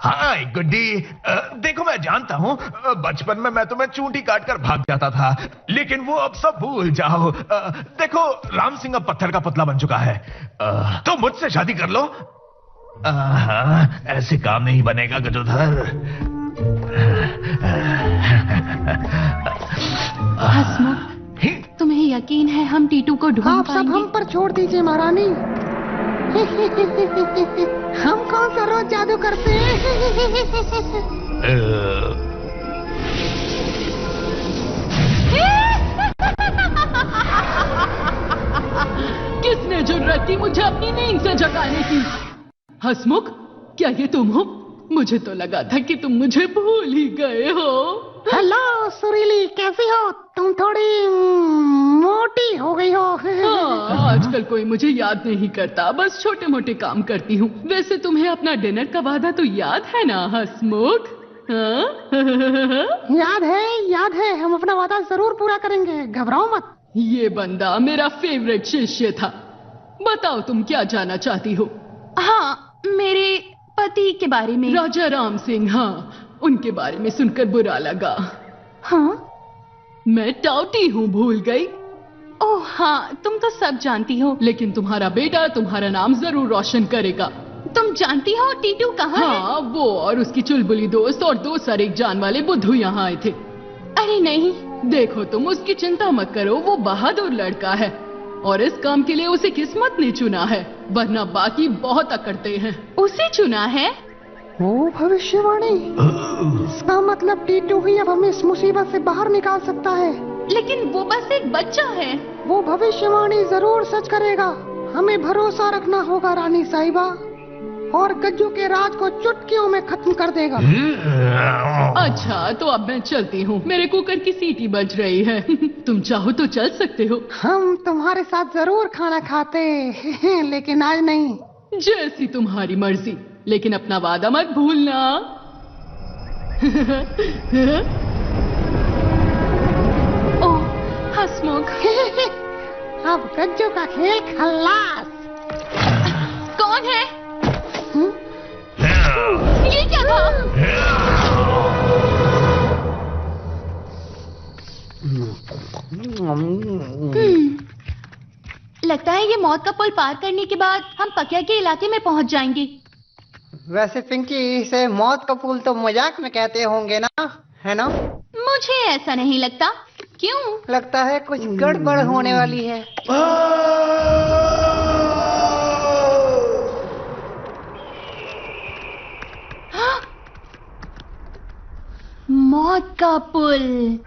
Speaker 8: हाय गुड्डी, देखो मैं जानता हूँ बचपन में मैं तुम्हें चूंटी काट कर भाग जाता था, लेकिन वो अब सब भूल जाओ। देखो राम सिंह अब पत्थर का पुतला बन चुका है, तो मुझसे शादी कर लो। ऐसे काम नहीं बनेगा गजोधर।
Speaker 4: हसमुख, तुम्हें यकीन है हम टीटू को ढूंढ
Speaker 5: आप सब हम पर छोड़ दीजिए महारानी। हम कौन सा रोज जादू करते हैं?
Speaker 10: किसने जुर्रत की मुझे अपनी नींद से जगाने की? हसमुख, क्या ये तुम हो? मुझे तो लगा था कि तुम मुझे भूल ही गए हो।
Speaker 5: हेलो सुरीली, कैसी हो तुम? थोड़ी मोटी हो गई हो।
Speaker 10: हाँ, आजकल कोई मुझे याद नहीं करता, बस छोटे मोटे काम करती हूँ। वैसे तुम्हें अपना डिनर का वादा तो याद है ना हसमुख?
Speaker 5: याद है, हम अपना वादा जरूर पूरा करेंगे, घबराओ मत।
Speaker 10: ये बंदा मेरा फेवरेट शिष्य था। बताओ तुम क्या जानना चाहती हो?
Speaker 4: हाँ, मेरे पति के बारे में।
Speaker 10: राजा राम सिंह, हाँ, उनके बारे में सुनकर बुरा लगा।
Speaker 4: हाँ,
Speaker 10: मैं टाउटी हूँ, भूल गई?
Speaker 4: ओह हाँ, तुम तो सब जानती हो।
Speaker 10: लेकिन तुम्हारा बेटा तुम्हारा नाम जरूर रोशन करेगा।
Speaker 4: तुम जानती हो टीटू कहाँ है?
Speaker 10: हाँ, वो और उसकी चुलबुली दोस्त और 2 सर 1 जान वाले बुद्धू यहाँ आए थे।
Speaker 4: अरे नहीं,
Speaker 10: देखो तुम उसकी चिंता मत करो, वो बहादुर लड़का है और इस काम के लिए उसे किस्मत ने चुना है, वरना बाकी बहुत अकड़ते हैं।
Speaker 4: उसे चुना है?
Speaker 5: ओ भविष्यवाणी, इसका मतलब टीटू ही अब हमें इस मुसीबत से बाहर निकाल सकता है।
Speaker 4: लेकिन वो बस एक बच्चा है।
Speaker 5: वो भविष्यवाणी जरूर सच करेगा, हमें भरोसा रखना होगा रानी साहिबा, और गज्जू के राज को चुटकियों में खत्म कर देगा।
Speaker 10: अच्छा, तो अब मैं चलती हूँ, मेरे कुकर की सीटी बज रही है। तुम चाहो तो चल सकते हो।
Speaker 5: हम तुम्हारे साथ जरूर खाना खाते, लेकिन आज नहीं।
Speaker 10: जैसी तुम्हारी मर्जी, लेकिन अपना वादा मत भूलना।
Speaker 4: ओह, हंसमुख।
Speaker 5: अब गज्जू का खेल खल्लास।
Speaker 4: कौन है? ये क्या था? लगता है ये मौत का पुल पार करने के बाद हम पकिया के इलाके में पहुंच जाएंगे।
Speaker 9: वैसे पिंकी, इसे मौत का पुल तो मजाक में कहते होंगे ना, है ना?
Speaker 4: मुझे ऐसा नहीं लगता। क्यों?
Speaker 9: लगता है कुछ गड़बड़ होने वाली है।
Speaker 4: मौत का पुल।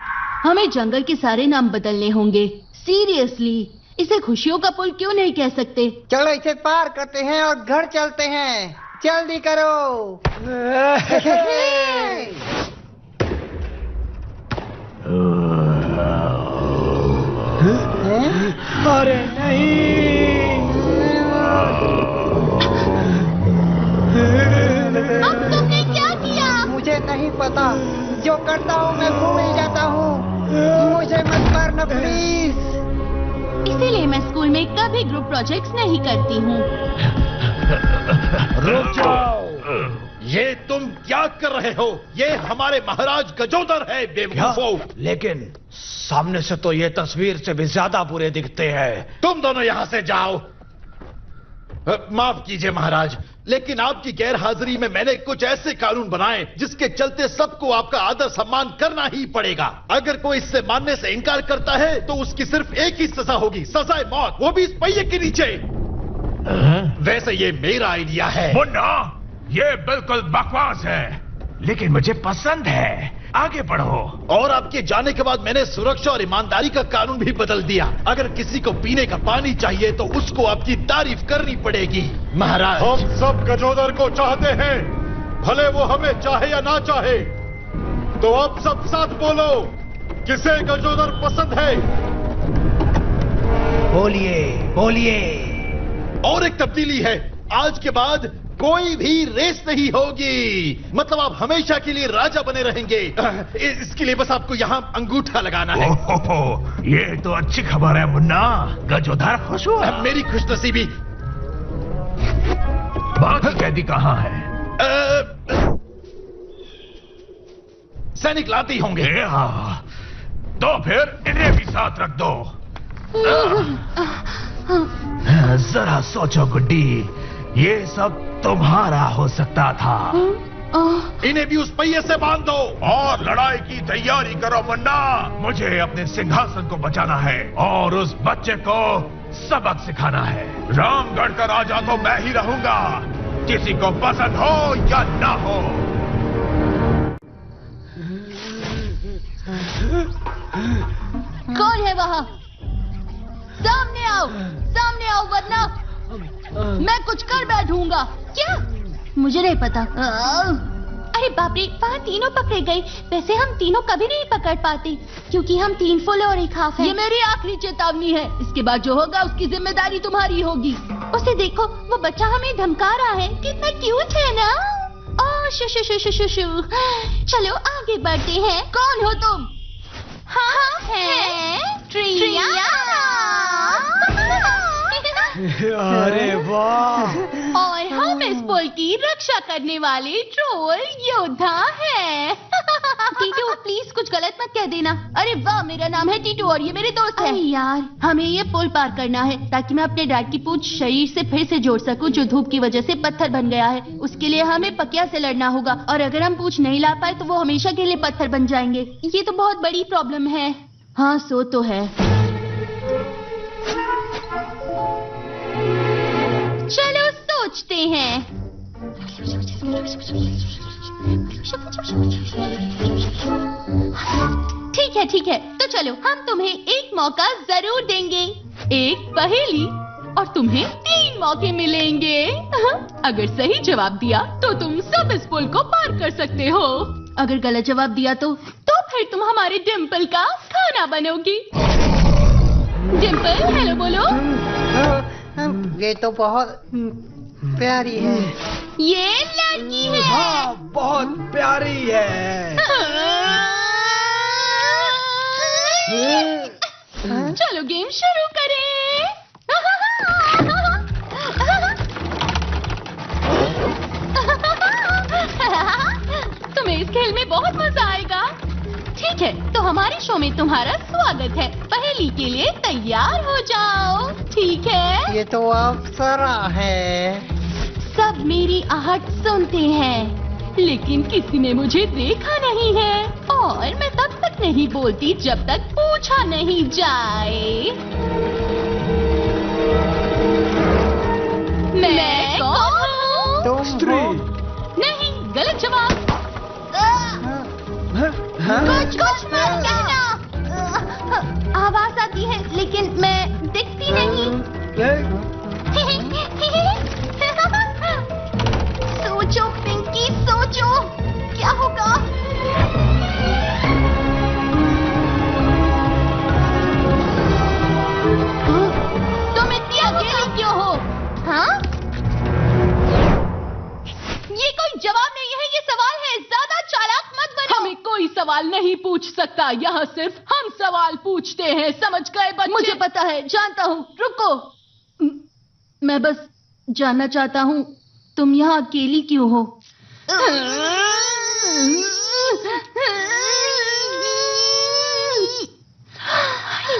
Speaker 4: हमें जंगल के सारे नाम बदलने होंगे। सीरियसली, इसे खुशियों का पुल क्यों नहीं कह सकते?
Speaker 9: चलो इसे पार करते हैं और घर चलते हैं, जल्दी करो।
Speaker 3: अरे नहीं,
Speaker 4: अब तुमने क्या किया?
Speaker 9: मुझे नहीं पता, जो करता हूँ मैं भूल जाता हूँ। मुझे मत मारना प्लीज।
Speaker 4: इसीलिए मैं स्कूल में कभी ग्रुप प्रोजेक्ट्स नहीं करती हूँ।
Speaker 1: रुक जाओ, ये तुम क्या कर रहे हो? ये हमारे महाराज गजोदर है, बेवकूफो।
Speaker 3: लेकिन सामने से तो ये तस्वीर से भी ज्यादा बुरे दिखते हैं।
Speaker 1: तुम दोनों यहां से जाओ। माफ कीजिए महाराज, लेकिन आपकी गैर हाजिरी में मैंने कुछ ऐसे कानून बनाए जिसके चलते सबको आपका आदर सम्मान करना ही पड़ेगा। अगर कोई इससे मानने से इनकार करता है तो उसकी सिर्फ एक ही सजा होगी, सजाए मौत, वो भी इस पहिए के नीचे। वैसे ये मेरा आइडिया है।
Speaker 8: मुन्ना, ये बिल्कुल बकवास है, लेकिन मुझे पसंद है। आगे बढ़ो।
Speaker 1: और आपके जाने के बाद मैंने सुरक्षा और ईमानदारी का कानून भी बदल दिया। अगर किसी को पीने का पानी चाहिए तो उसको आपकी तारीफ करनी पड़ेगी। महाराज, हम सब गजोदर को चाहते हैं, भले वो हमें चाहे या ना चाहे। तो आप सब साथ बोलो, किसे गजोदर पसंद है?
Speaker 3: बोलिए बोलिए।
Speaker 1: और एक तब्दीली है, आज के बाद कोई भी रेस नहीं होगी। मतलब आप हमेशा के लिए राजा बने रहेंगे। इसके लिए बस आपको यहाँ अंगूठा लगाना है।
Speaker 8: ये तो अच्छी खबर है मुन्ना, गजोदर खुश हुआ।
Speaker 1: मेरी खुशनसीबी।
Speaker 8: बाकी कैदी कहाँ है?
Speaker 1: सैनिक लाते ही होंगे।
Speaker 8: हाँ, तो फिर इन्हें भी साथ रख दो। जरा सोचो गुड्डी, ये सब तुम्हारा हो सकता था।
Speaker 1: इन्हें भी उस पहिए से बांध दो
Speaker 8: और लड़ाई की तैयारी करो मुन्ना। मुझे अपने सिंहासन को बचाना है और उस बच्चे को सबक सिखाना है। रामगढ़ का राजा तो मैं ही रहूंगा, किसी को पसंद हो या ना हो।
Speaker 4: कौन है वहाँ? सामने आओ वरना मैं कुछ कर बैठूंगा। क्या? मुझे नहीं पता। अरे बाप रे, वहाँ तीनों पकड़े गए। वैसे हम तीनों कभी नहीं पकड़ पाते क्योंकि हम 3 फुल और 1 हाफ है।
Speaker 10: ये मेरी आखिरी चेतावनी है, इसके बाद जो होगा उसकी जिम्मेदारी तुम्हारी होगी।
Speaker 4: उसे देखो, वो बच्चा हमें धमका रहा है। कितना क्यूट है ना? चलो आगे बढ़ते हैं। कौन हो तुम? हम हैं ट्रियाना।
Speaker 3: अरे वाह!
Speaker 4: और हम इस पुल की रक्षा करने वाले ट्रोल योद्धा हैं। टीटू प्लीज कुछ गलत मत कह देना। अरे वाह, मेरा नाम है टीटू और ये मेरे दोस्त हैं। यार, हमें ये पुल पार करना है ताकि मैं अपने डैड की पूंछ शरीर से फिर से जोड़ सकूं जो धूप की वजह से पत्थर बन गया है। उसके लिए हमें पकिया से लड़ना होगा और अगर हम पूंछ नहीं ला पाए तो वो हमेशा के लिए पत्थर बन जाएंगे। ये तो बहुत बड़ी प्रॉब्लम है। हाँ, सो तो है। चलो सोचते हैं। ठीक है, तो चलो हम तुम्हें एक मौका जरूर देंगे। एक पहेली और तुम्हें 3 मौके मिलेंगे। अगर सही जवाब दिया तो तुम सब इस पुल को पार कर सकते हो। अगर गलत जवाब दिया तो फिर तुम हमारे डिम्पल का खाना बनोगी। डिम्पल, हेलो बोलो।
Speaker 9: ये तो बहुत प्यारी है।
Speaker 4: ये लड़की है।
Speaker 3: हाँ, बहुत प्यारी है।
Speaker 4: चलो गेम शुरू करें। तुम्हें इस खेल में बहुत मजा आएगा। ठीक है, तो हमारे शो में तुम्हारा स्वागत है। पहेली के लिए तैयार हो जाओ। ठीक है?
Speaker 9: ये तो अप्सरा है।
Speaker 4: सब मेरी आहट सुनते हैं लेकिन किसी ने मुझे देखा नहीं है और मैं तब तक नहीं बोलती जब तक पूछा नहीं जाए। मैं कौन हूँ?
Speaker 9: तुम हो?
Speaker 4: नहीं, गलत जवाब। कुछ मत कहना। आवाज आती है लेकिन मैं दिखती नहीं। सोचो पिंकी, सोचो क्या होगा। तुम इतनी अकेली क्यों हो? हाँ? ये कोई जवाब नहीं है, ये सवाल है। ज्यादा चालाक मत बनो। हमें कोई सवाल नहीं पूछ सकता। यहाँ सिर्फ हम सवाल पूछते हैं, समझ गए बच्चे? मुझे पता है, जानता हूँ। रुको, मैं बस जानना चाहता हूँ तुम यहाँ अकेली क्यों हो?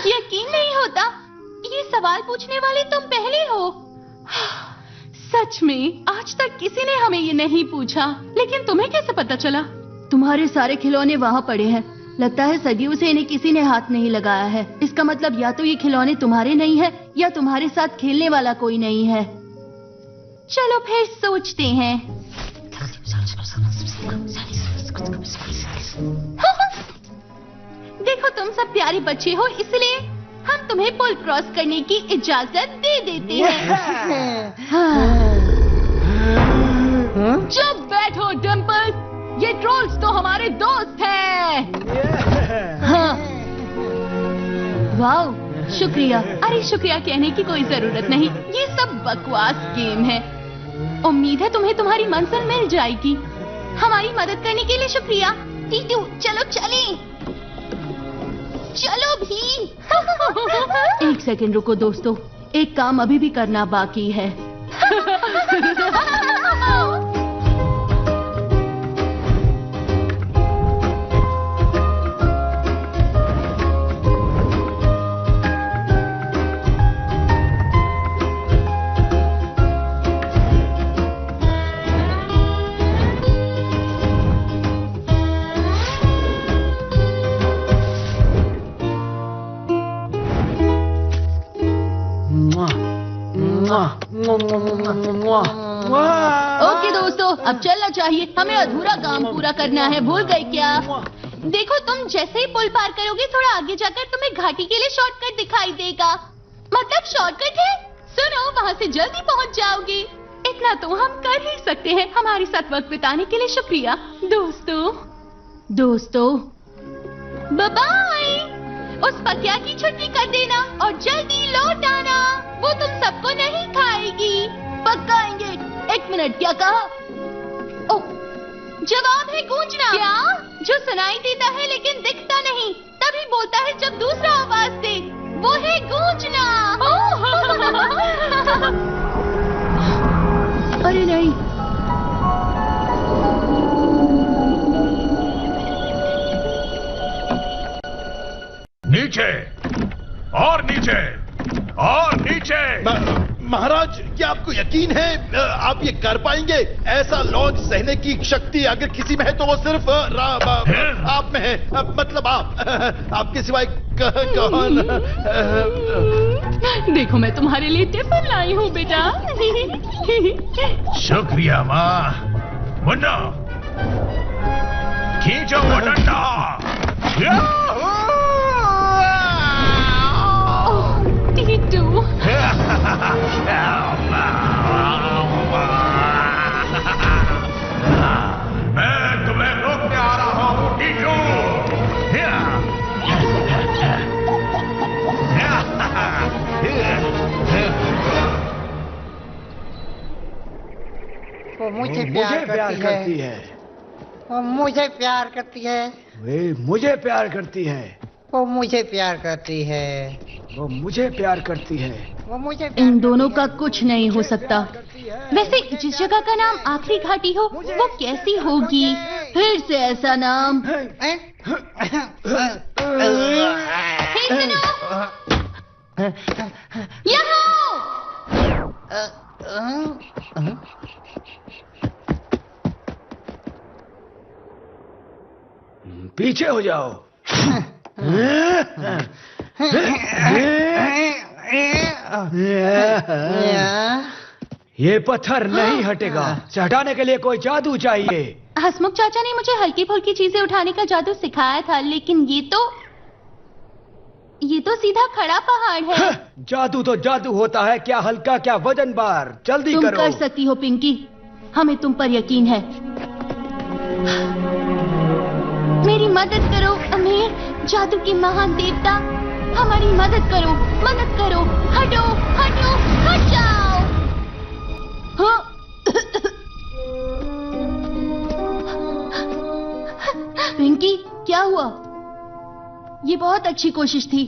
Speaker 4: यकीन नहीं होता, ये सवाल पूछने वाले तुम पहले हो। सच में आज तक किसी ने हमें ये नहीं पूछा। लेकिन तुम्हें कैसे पता चला? तुम्हारे सारे खिलौने वहाँ पड़े हैं। लगता है सदियों से इन्हें किसी ने हाथ नहीं लगाया है। इसका मतलब या तो ये खिलौने तुम्हारे नहीं है या तुम्हारे साथ खेलने वाला कोई नहीं है। चलो फिर सोचते हैं। देखो तुम सब प्यारे बच्चे हो, इसलिए हम तुम्हें पुल क्रॉस करने की इजाजत दे देते हैं। चुप बैठो डिम्पल, ये ट्रोल्स तो हमारे दोस्त हैं। हाँ। वाओ, शुक्रिया। अरे शुक्रिया कहने की कोई जरूरत नहीं, ये सब बकवास गेम है। उम्मीद है तुम्हें तुम्हारी मंजिल मिल जाएगी। हमारी मदद करने के लिए शुक्रिया। टीटू, चलो चलें। चलो भी। एक सेकंड रुको दोस्तों, एक काम अभी भी करना बाकी है। ओके दोस्तों, अब चलना चाहिए। हमें अधूरा काम पूरा करना है। भूल गए क्या? देखो, तुम जैसे ही पुल पार करोगे थोड़ा आगे जाकर तुम्हें घाटी के लिए शॉर्टकट दिखाई देगा। मतलब शॉर्टकट है, सुनो, वहाँ से जल्दी पहुँच जाओगे। इतना तो हम कर ही सकते हैं। हमारे साथ वक्त बिताने के लिए शुक्रिया दोस्तों। Bye bye. उस पकिया की छुट्टी कर देना और जल्दी लौट आना। वो तुम सबको नहीं खाएगी। पक्का आएंगे। 1 मिनट, क्या कहा? ओह, जवाब है गूंजना। क्या? जो सुनाई देता है लेकिन दिखता नहीं, तभी बोलता है जब दूसरा आवाज दे, वो है गूंजना। अरे नहीं,
Speaker 8: नीचे और नीचे और नीचे।
Speaker 1: महाराज, क्या आपको यकीन है आप ये कर पाएंगे? ऐसा लॉन्च सहने की शक्ति अगर किसी में है तो वो सिर्फ आप में है। मतलब आपके सिवाय कौन?
Speaker 4: देखो मैं तुम्हारे लिए टिफिन लाई हूँ बेटा।
Speaker 8: शुक्रिया माँ। मुन्ना, खींचो वो डंडा।
Speaker 4: टीटू,
Speaker 8: मैं तुम्हें रोकने आ रहा हूँ टीटू।
Speaker 9: वो मुझे प्यार करती है। वो मुझे प्यार करती है।
Speaker 3: वे मुझे प्यार करती है।
Speaker 9: वो मुझे प्यार करती है।
Speaker 3: वो मुझे प्यार करती है।
Speaker 9: वो मुझे
Speaker 4: इन दोनों का कुछ नहीं हो सकता। वैसे जिस जगह का नाम आखिरी घाटी हो वो कैसी होगी? फिर से ऐसा नाम। यहाँ
Speaker 3: पीछे हो जाओ। ये पत्थर नहीं हटेगा। हटाने के लिए कोई जादू चाहिए।
Speaker 4: हसमुख चाचा ने मुझे हल्की फुल्की चीजें उठाने का जादू सिखाया था, लेकिन ये तो सीधा खड़ा पहाड़ है।
Speaker 3: जादू तो जादू होता है, क्या हल्का क्या वजन बार। जल्दी
Speaker 4: तुम
Speaker 3: करो।
Speaker 4: कर सकती हो पिंकी, हमें तुम पर यकीन है। मेरी मदद करो अमीर, जादू के महान देवता, हमारी मदद करो, मदद करो। हटो हटो हट जाओ। हाँ। पिंकी, क्या हुआ? ये बहुत अच्छी कोशिश थी।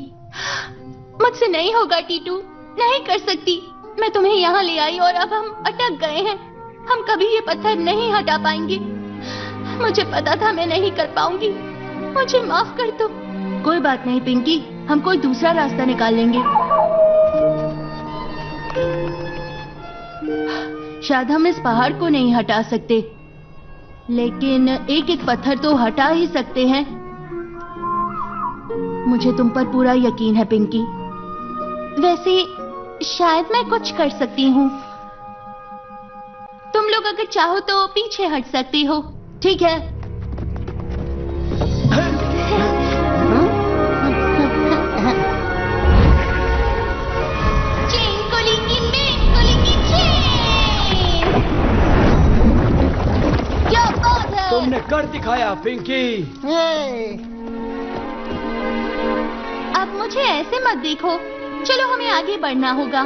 Speaker 4: मुझसे नहीं होगा टीटू, नहीं कर सकती। मैं तुम्हें यहाँ ले आई और अब हम अटक गए हैं। हम कभी ये पत्थर नहीं हटा पाएंगे। मुझे पता था मैं नहीं कर पाऊंगी, मुझे माफ कर दो। कोई बात नहीं पिंकी, हम कोई दूसरा रास्ता निकाल लेंगे। शायद हम इस पहाड़ को नहीं हटा सकते, लेकिन एक एक पत्थर तो हटा ही सकते हैं। मुझे तुम पर पूरा यकीन है पिंकी। वैसे शायद मैं कुछ कर सकती हूँ। तुम लोग अगर चाहो तो पीछे हट सकती हो, ठीक है? क्या बात है?
Speaker 3: तुमने कर दिखाया पिंकी।
Speaker 4: अब मुझे ऐसे मत देखो, चलो हमें आगे बढ़ना होगा।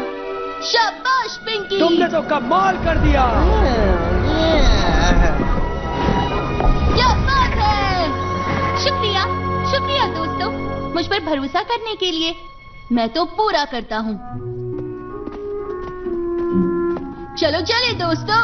Speaker 4: शाबाश पिंकी,
Speaker 3: तुमने तो कमाल कर दिया।
Speaker 4: क्या बात है? शुक्रिया शुक्रिया दोस्तों, मुझ पर भरोसा करने के लिए। मैं तो पूरा करता हूँ। चलो चले दोस्तों।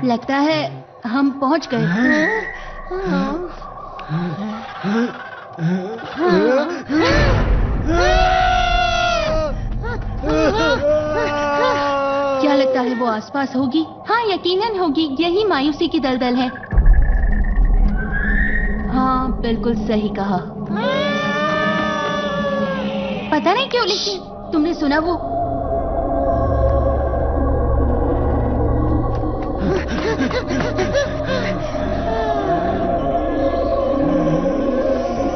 Speaker 4: लगता है हम पहुंच गए। क्या लगता है वो आसपास होगी? हाँ यकीनन होगी, यही मायूसी की दलदल है। हाँ बिल्कुल सही कहा। पता नहीं क्यों, लेकिन तुमने सुना वो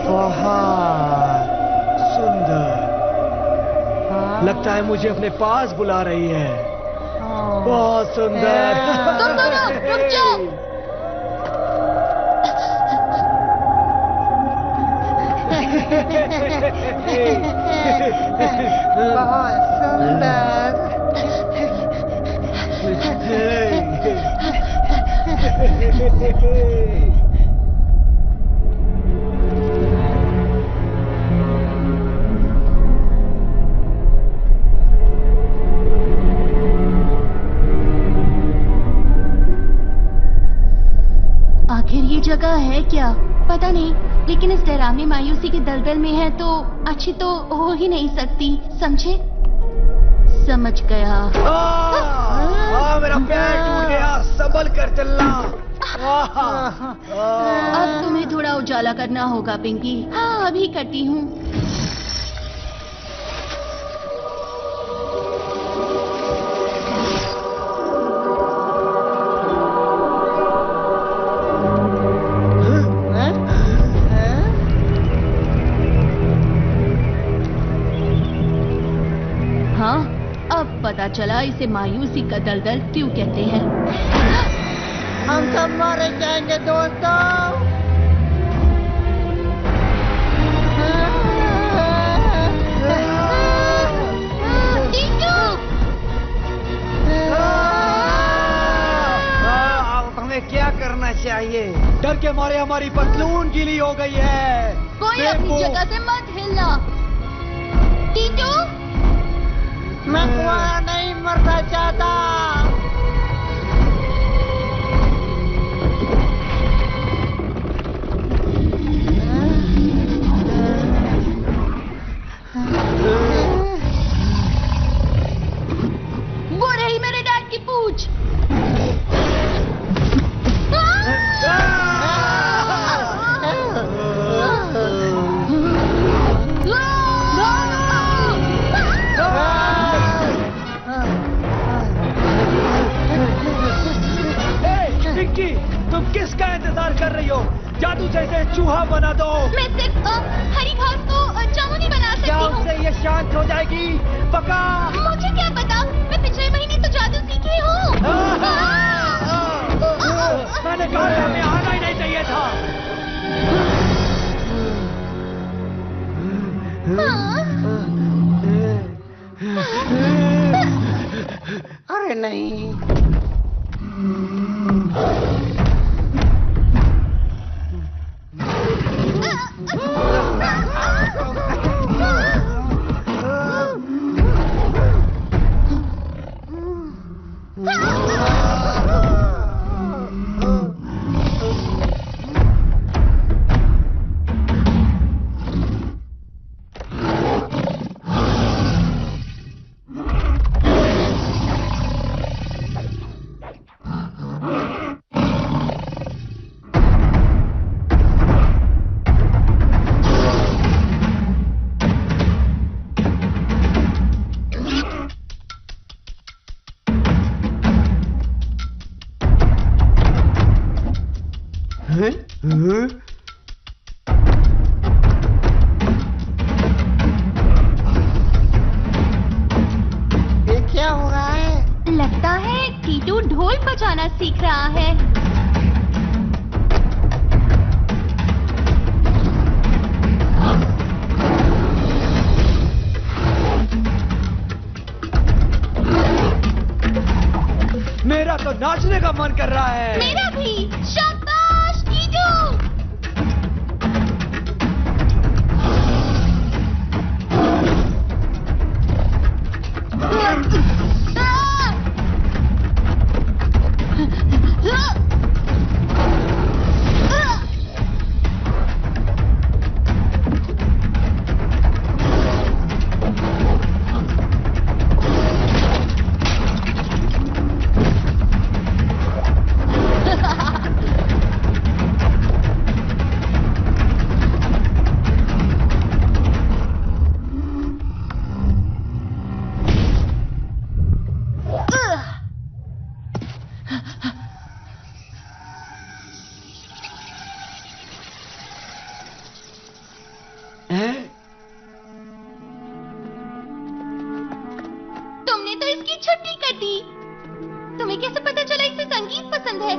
Speaker 6: बहुत सुंदर। लगता है मुझे अपने पास बुला रही है। बहुत सुंदर।
Speaker 4: तुम दोनों रुक जाओ।
Speaker 9: बहुत सुंदर।
Speaker 4: आखिर ये जगह है क्या? पता नहीं, लेकिन इस डरावनी मायूसी के दलदल में है तो अच्छी तो हो ही नहीं सकती, समझे? समझ गया।
Speaker 6: मेरा पैर टूट गया, संभल कर चलना।
Speaker 4: अब तुम्हें थोड़ा उजाला करना होगा पिंकी। हाँ अभी करती हूँ। पता चला इसे मायूसी का दलदल क्यों कहते हैं।
Speaker 9: हम सब मारे जाएंगे दोस्तों।
Speaker 6: हमें क्या करना चाहिए? डर के मारे हमारी पतलून गीली हो गई है।
Speaker 4: कोई अपनी जगह से मत हिलना। टीटू,
Speaker 9: मैं कुआं नहीं मरना चाहता।
Speaker 4: वो रही मेरे डैड की पूंछ।
Speaker 6: तुम किसका इंतजार कर रही हो? जादू जैसे चूहा बना दो।
Speaker 4: मैं सिर्फ हरी घास को जामुनी बना सकती हूँ।
Speaker 6: क्या उससे ये शांत हो जाएगी? पक्का?
Speaker 4: मुझे क्या पता, मैं पिछले महीने तो जादू सीखी हूँ।
Speaker 6: मैंने कहा था, हमें आना ही नहीं चाहिए था।
Speaker 9: अरे नहीं। ये क्या हो रहा है?
Speaker 4: लगता है टीटू ढोल बजाना सीख रहा है।
Speaker 6: मेरा तो नाचने का मन कर रहा है।
Speaker 4: मेरा भी। शाबाश टीटू। छुट्टी कर दी। तुम्हें कैसे पता चला इसे संगीत पसंद है?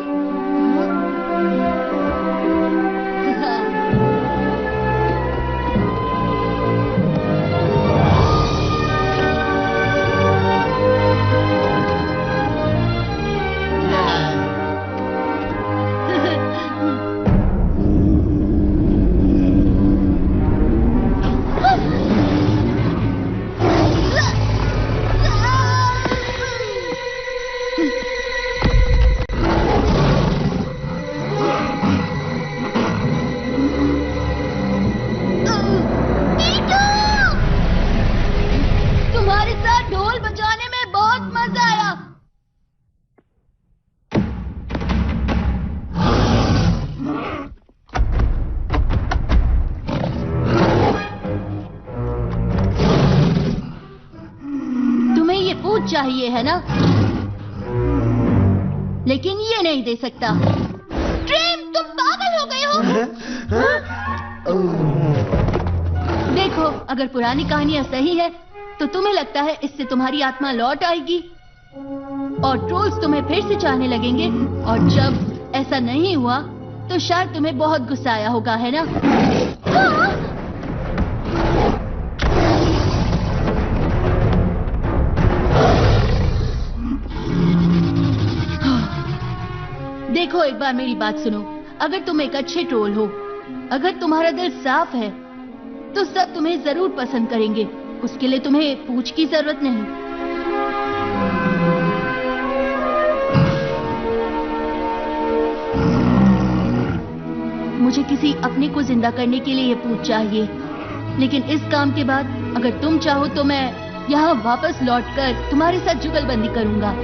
Speaker 4: चाहिए है ना, लेकिन ये नहीं दे सकता। ट्रेम, तुम पागल हो गए हो? देखो, अगर पुरानी कहानियां सही है तो तुम्हें लगता है इससे तुम्हारी आत्मा लौट आएगी और ट्रोल्स तुम्हें फिर से चाहने लगेंगे, और जब ऐसा नहीं हुआ तो शायद तुम्हें बहुत गुस्सा आया होगा, है ना? देखो, एक बार मेरी बात सुनो। अगर तुम एक अच्छे ट्रोल हो, अगर तुम्हारा दिल साफ है, तो सब तुम्हें जरूर पसंद करेंगे। उसके लिए तुम्हें पूछ की जरूरत नहीं। मुझे किसी अपने को जिंदा करने के लिए ये पूछ चाहिए, लेकिन इस काम के बाद अगर तुम चाहो तो मैं यहाँ वापस लौटकर तुम्हारे साथ जुगलबंदी करूंगा।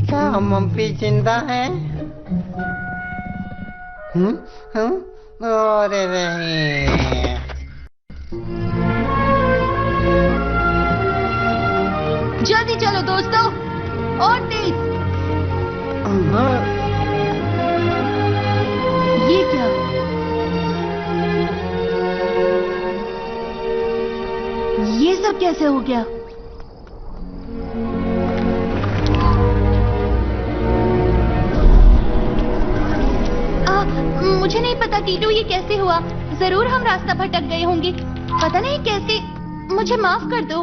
Speaker 9: क्या मम्मी जिंदा है? अरे नहीं।
Speaker 4: जल्दी चलो दोस्तों, और तेज। ये क्या? ये सब कैसे हो गया? मुझे नहीं पता टीटू, ये कैसे हुआ। जरूर हम रास्ता भटक गए होंगे, पता नहीं कैसे। मुझे माफ कर दो,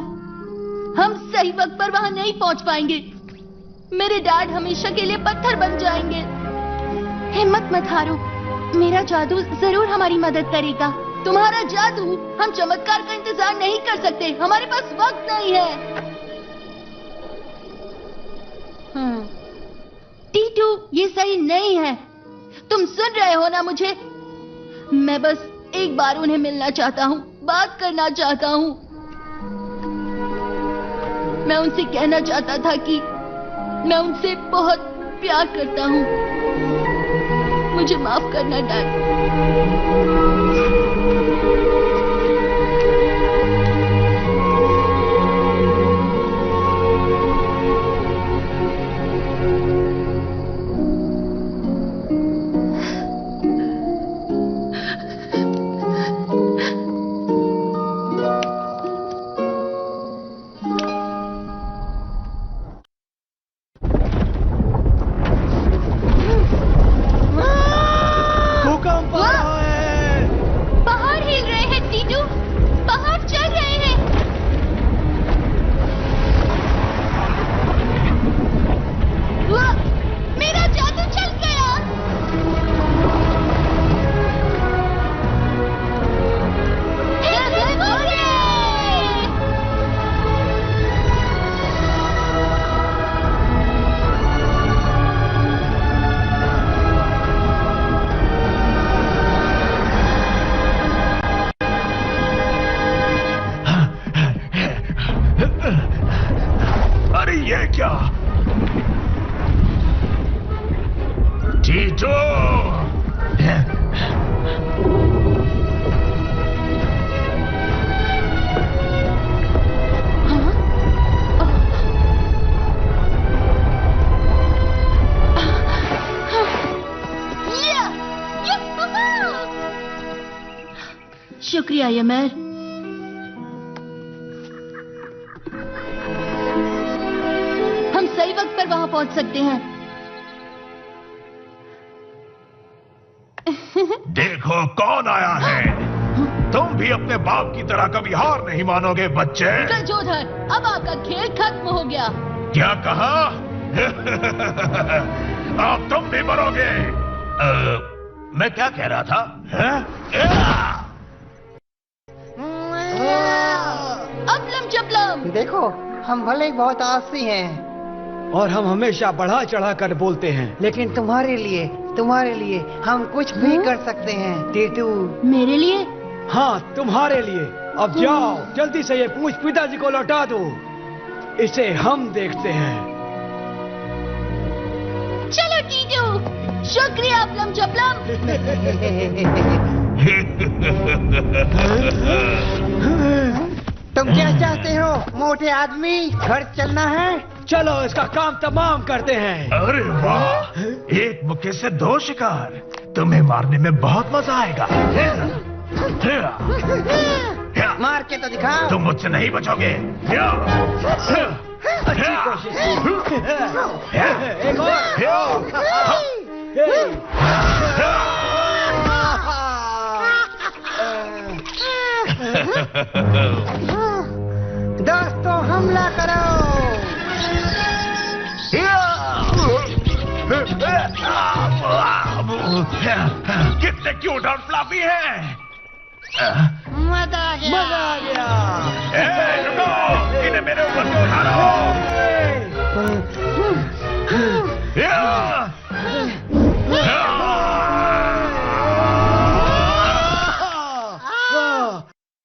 Speaker 4: हम सही वक्त पर वहां नहीं पहुंच पाएंगे। मेरे डैड हमेशा के लिए पत्थर बन जाएंगे। हिम्मत मत हारो, मेरा जादू जरूर हमारी मदद करेगा। तुम्हारा जादू? हम चमत्कार का इंतजार नहीं कर सकते, हमारे पास वक्त नहीं है। टीटू, ये सही नहीं है। तुम सुन रहे हो ना मुझे? मैं बस एक बार उन्हें मिलना चाहता हूँ, बात करना चाहता हूँ। मैं उनसे कहना चाहता था कि मैं उनसे बहुत प्यार करता हूँ। मुझे माफ करना डैड। पहाड़ हिल शुक्रिया यमर। हम सही वक्त पर वहां पहुंच सकते हैं।
Speaker 8: देखो कौन आया है। तुम भी अपने बाप की तरह कभी हार नहीं मानोगे बच्चे।
Speaker 4: गजोधर, अब आपका खेल खत्म हो गया।
Speaker 8: क्या कहा? अब तुम भी मरोगे। मैं क्या कह रहा था?
Speaker 4: अबलम चपलम।
Speaker 9: देखो, हम भले ही बहुत आलसी हैं,
Speaker 3: और हम हमेशा बढ़ा चढ़ा कर बोलते हैं,
Speaker 9: लेकिन तुम्हारे लिए हम कुछ भी कर सकते हैं टीटू।
Speaker 4: मेरे लिए?
Speaker 3: हाँ, तुम्हारे लिए। अब जाओ, जल्दी से ये पूंछ पिताजी को लौटा दो। इसे हम देखते हैं।
Speaker 4: चलो टीटू, शुक्रिया अबलम चपलम।
Speaker 9: तुम क्या चाहते हो मोटे आदमी? घर चलना है?
Speaker 3: चलो इसका काम तमाम करते हैं।
Speaker 8: अरे वाह, एक मुक्के से 2 शिकार। तुम्हें मारने में बहुत मजा आएगा।
Speaker 9: मार के तो दिखाओ।
Speaker 8: तुम मुझसे नहीं बचोगे।
Speaker 3: अच्छी कोशिश। एक और।
Speaker 9: दोस्तों, हमला करो।
Speaker 8: कितने क्यूट और फ्लफी हैं।
Speaker 9: मजा आ गया।
Speaker 8: रुको, इन्हें मेरे ऊपर से उठा लो।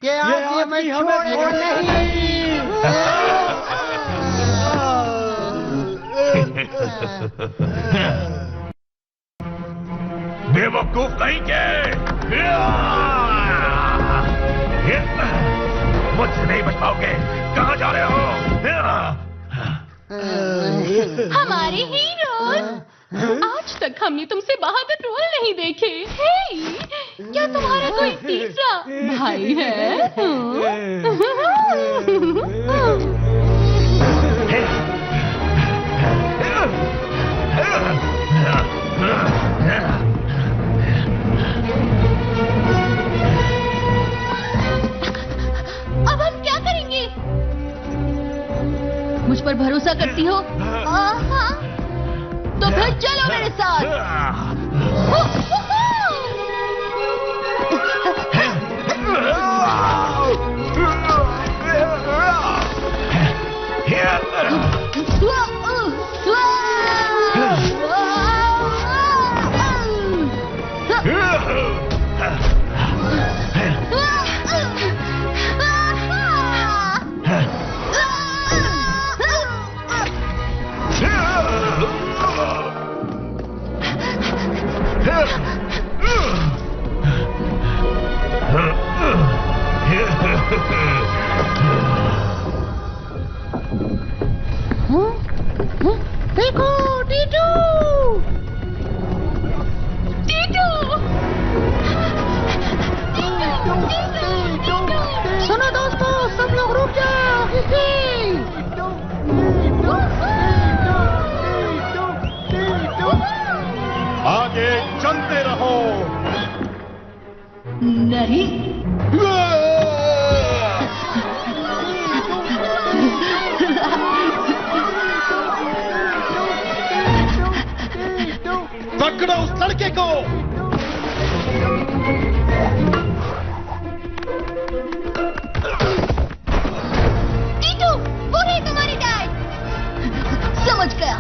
Speaker 9: ये आदमी हमें छोड़ेगा नहीं।
Speaker 8: बेवकूफ नहीं के। मुझसे नहीं बच पाओगे। कहाँ जा रहे हो?
Speaker 4: हमारे हीरोज, आज तक हमने तुमसे बहादुर रोल नहीं देखे। हे, क्या तुम्हारा कोई तीसरा भाई है? अब हम क्या करेंगे? मुझ पर भरोसा करती हो? हाँ। तो फिर चलो मेरे साथ।
Speaker 5: देखो टीटू। सुनो दोस्तों, सब लोग रुक जाओ।
Speaker 1: आगे चलते रहो।
Speaker 4: नहीं।
Speaker 1: पकड़ो उस लड़के को।
Speaker 4: टीटू, वो है तुम्हारी डैड। समझ गया।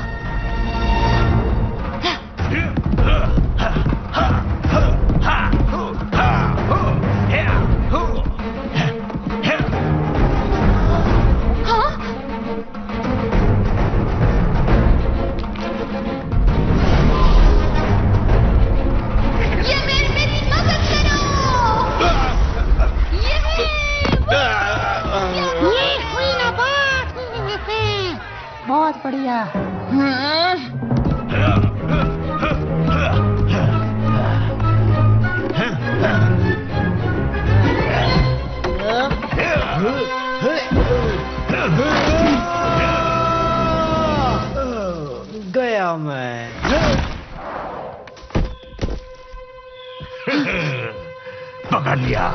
Speaker 5: बहुत बढ़िया।
Speaker 8: कर लिया।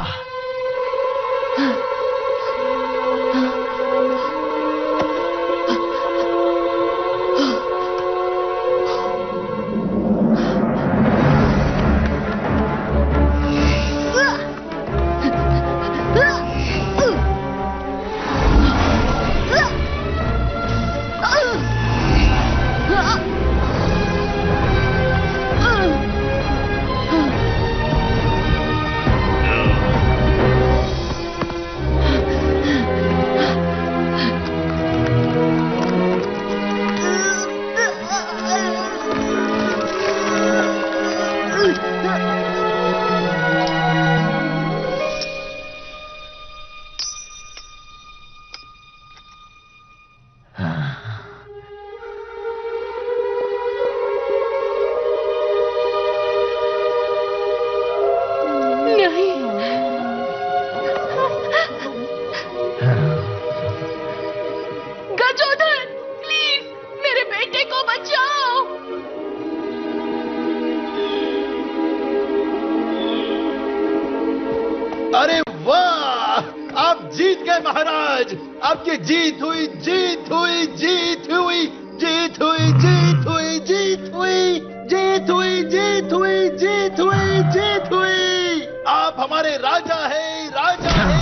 Speaker 1: अरे वाह, आप जीत गए महाराज। आपकी जीत हुई, जीत हुई, जीत हुई, जीत हुई, जीत हुई, जीत हुई, जीत हुई, जीत हुई, जीत हुई, जीत हुई। आप हमारे राजा हैं, राजा हैं।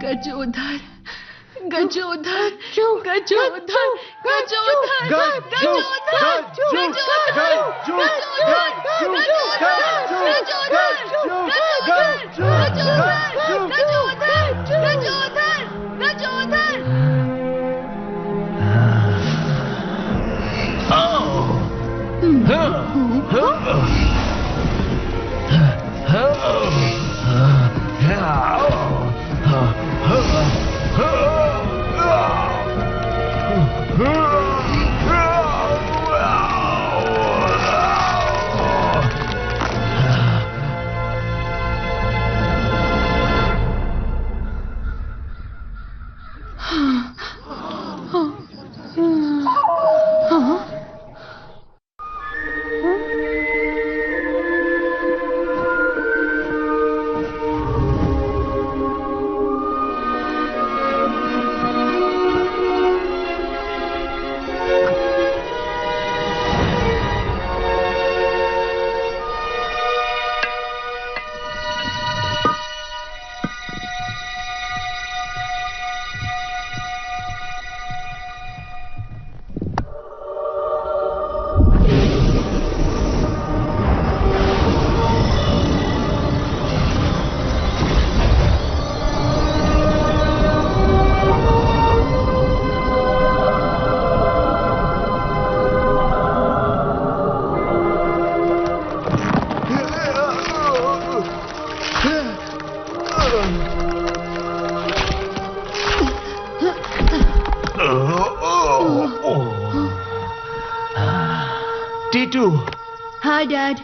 Speaker 10: गजोधर, गजोधर, गजोधर, गजोधर,
Speaker 8: टीटू।
Speaker 4: हाँ डैड।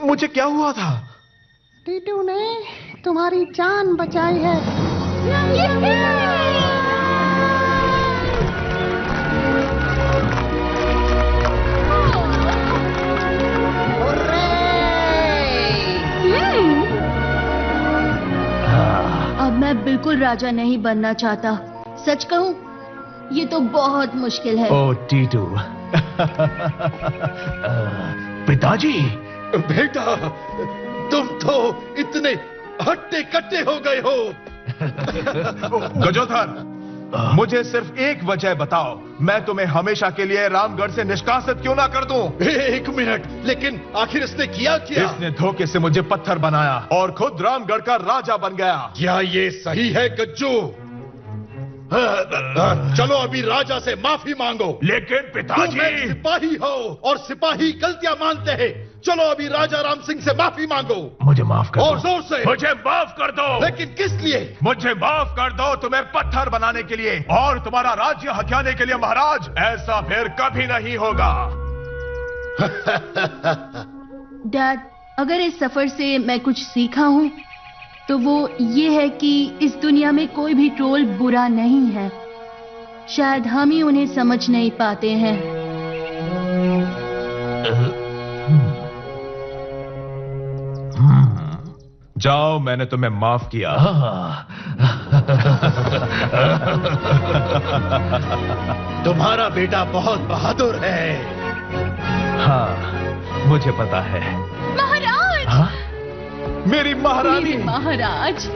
Speaker 8: मुझे क्या हुआ था?
Speaker 5: टीटू ने तुम्हारी जान बचाई है।
Speaker 4: अब मैं बिल्कुल राजा नहीं बनना चाहता। सच कहूं, ये तो बहुत मुश्किल है।
Speaker 8: ओ टीटू। पिताजी।
Speaker 1: बेटा, तुम तो इतने हट्टे कट्टे हो गए हो।
Speaker 8: गजोधर, मुझे सिर्फ एक वजह बताओ, मैं तुम्हें हमेशा के लिए रामगढ़ से निष्कासित क्यों ना कर दूं?
Speaker 1: एक मिनट, लेकिन आखिर इसने किया क्या?
Speaker 8: इसने धोखे से मुझे पत्थर बनाया और खुद रामगढ़ का राजा बन गया।
Speaker 1: क्या ये सही है गज्जू? चलो अभी राजा से माफी मांगो।
Speaker 8: लेकिन पिताजी,
Speaker 1: तुम एक सिपाही हो और सिपाही गलतियां मानते हैं। चलो अभी राजा राम सिंह से माफी मांगो।
Speaker 8: मुझे माफ कर दो।
Speaker 1: और जोर से।
Speaker 8: मुझे माफ कर दो।
Speaker 1: लेकिन किस लिए?
Speaker 8: मुझे माफ कर दो, तुम्हें पत्थर बनाने के लिए और तुम्हारा राज्य हथियाने के लिए महाराज। ऐसा फिर कभी नहीं होगा।
Speaker 4: डैड, अगर इस सफर से मैं कुछ सीखा हूं तो वो ये है कि इस दुनिया में कोई भी ट्रोल बुरा नहीं है। शायद हम ही उन्हें समझ नहीं पाते हैं।
Speaker 8: जाओ, मैंने तुम्हें माफ किया।
Speaker 1: तुम्हारा बेटा बहुत बहादुर है।
Speaker 8: हाँ, मुझे पता है।
Speaker 4: महाराज।
Speaker 8: हाँ? मेरी महारानी।
Speaker 4: मेरे महाराज।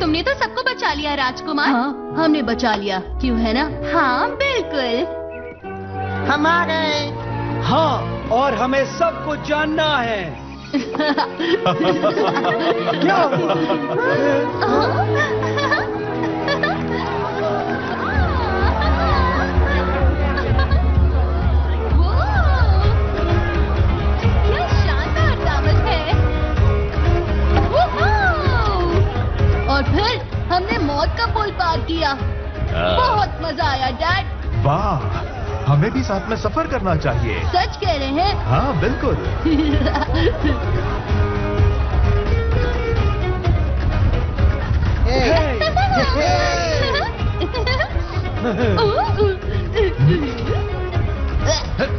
Speaker 4: तुमने तो सबको बचा लिया राजकुमार। हाँ, हमने बचा लिया, क्यों है ना? हाँ बिल्कुल।
Speaker 9: हम आ गए।
Speaker 3: हाँ, और हमें सब कुछ जानना है।
Speaker 9: क्या हुआ?
Speaker 4: क्या शानदार दावत है। और फिर हमने मौत का पुल पार किया। बहुत मजा आया डैड।
Speaker 8: वाह, हमें भी साथ में सफर करना चाहिए।
Speaker 4: सच कह रहे हैं?
Speaker 8: हाँ बिल्कुल।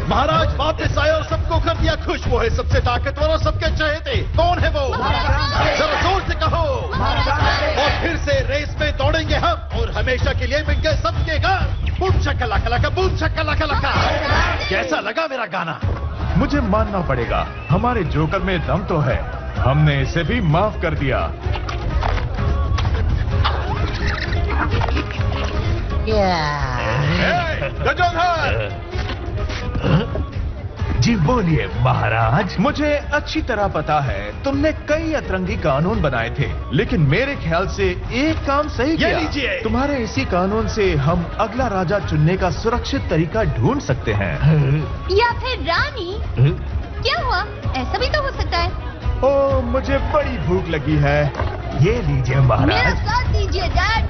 Speaker 1: महाराज वापस आए और सबको कर दिया खुश। वो है सबसे ताकतवर और सबके चहेते। कौन है वो? जरा जोर से कहो। और फिर से रेस में दौड़ेंगे हम और हमेशा के लिए मिल गए सबके घर। बूम शक्ला कला, बूम शक्ला कला। कैसा लगा मेरा गाना?
Speaker 8: मुझे मानना पड़ेगा, हमारे जोकर में दम तो है। हमने इसे भी माफ कर दिया। गजोधर! जी बोलिए महाराज। मुझे अच्छी तरह पता है तुमने कई अतरंगी कानून बनाए थे, लेकिन मेरे ख्याल से एक काम सही किया।
Speaker 1: लीजिए।
Speaker 8: तुम्हारे इसी कानून से हम अगला राजा चुनने का सुरक्षित तरीका ढूंढ सकते हैं।
Speaker 4: या फिर रानी। क्या हुआ? ऐसा भी तो हो सकता है।
Speaker 8: ओ, मुझे बड़ी भूख लगी है। ये लीजिए महाराज।
Speaker 4: मेरा साथ दीजिए डैड।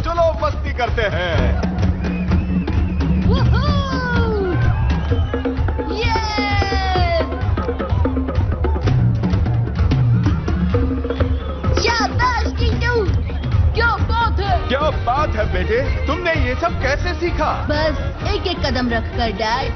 Speaker 8: चलो मस्ती करते हैं।
Speaker 4: शाबाश टीटू। क्या बात है?
Speaker 8: क्या बात है बेटे, तुमने ये सब कैसे सीखा?
Speaker 4: बस एक एक कदम रख कर डैड।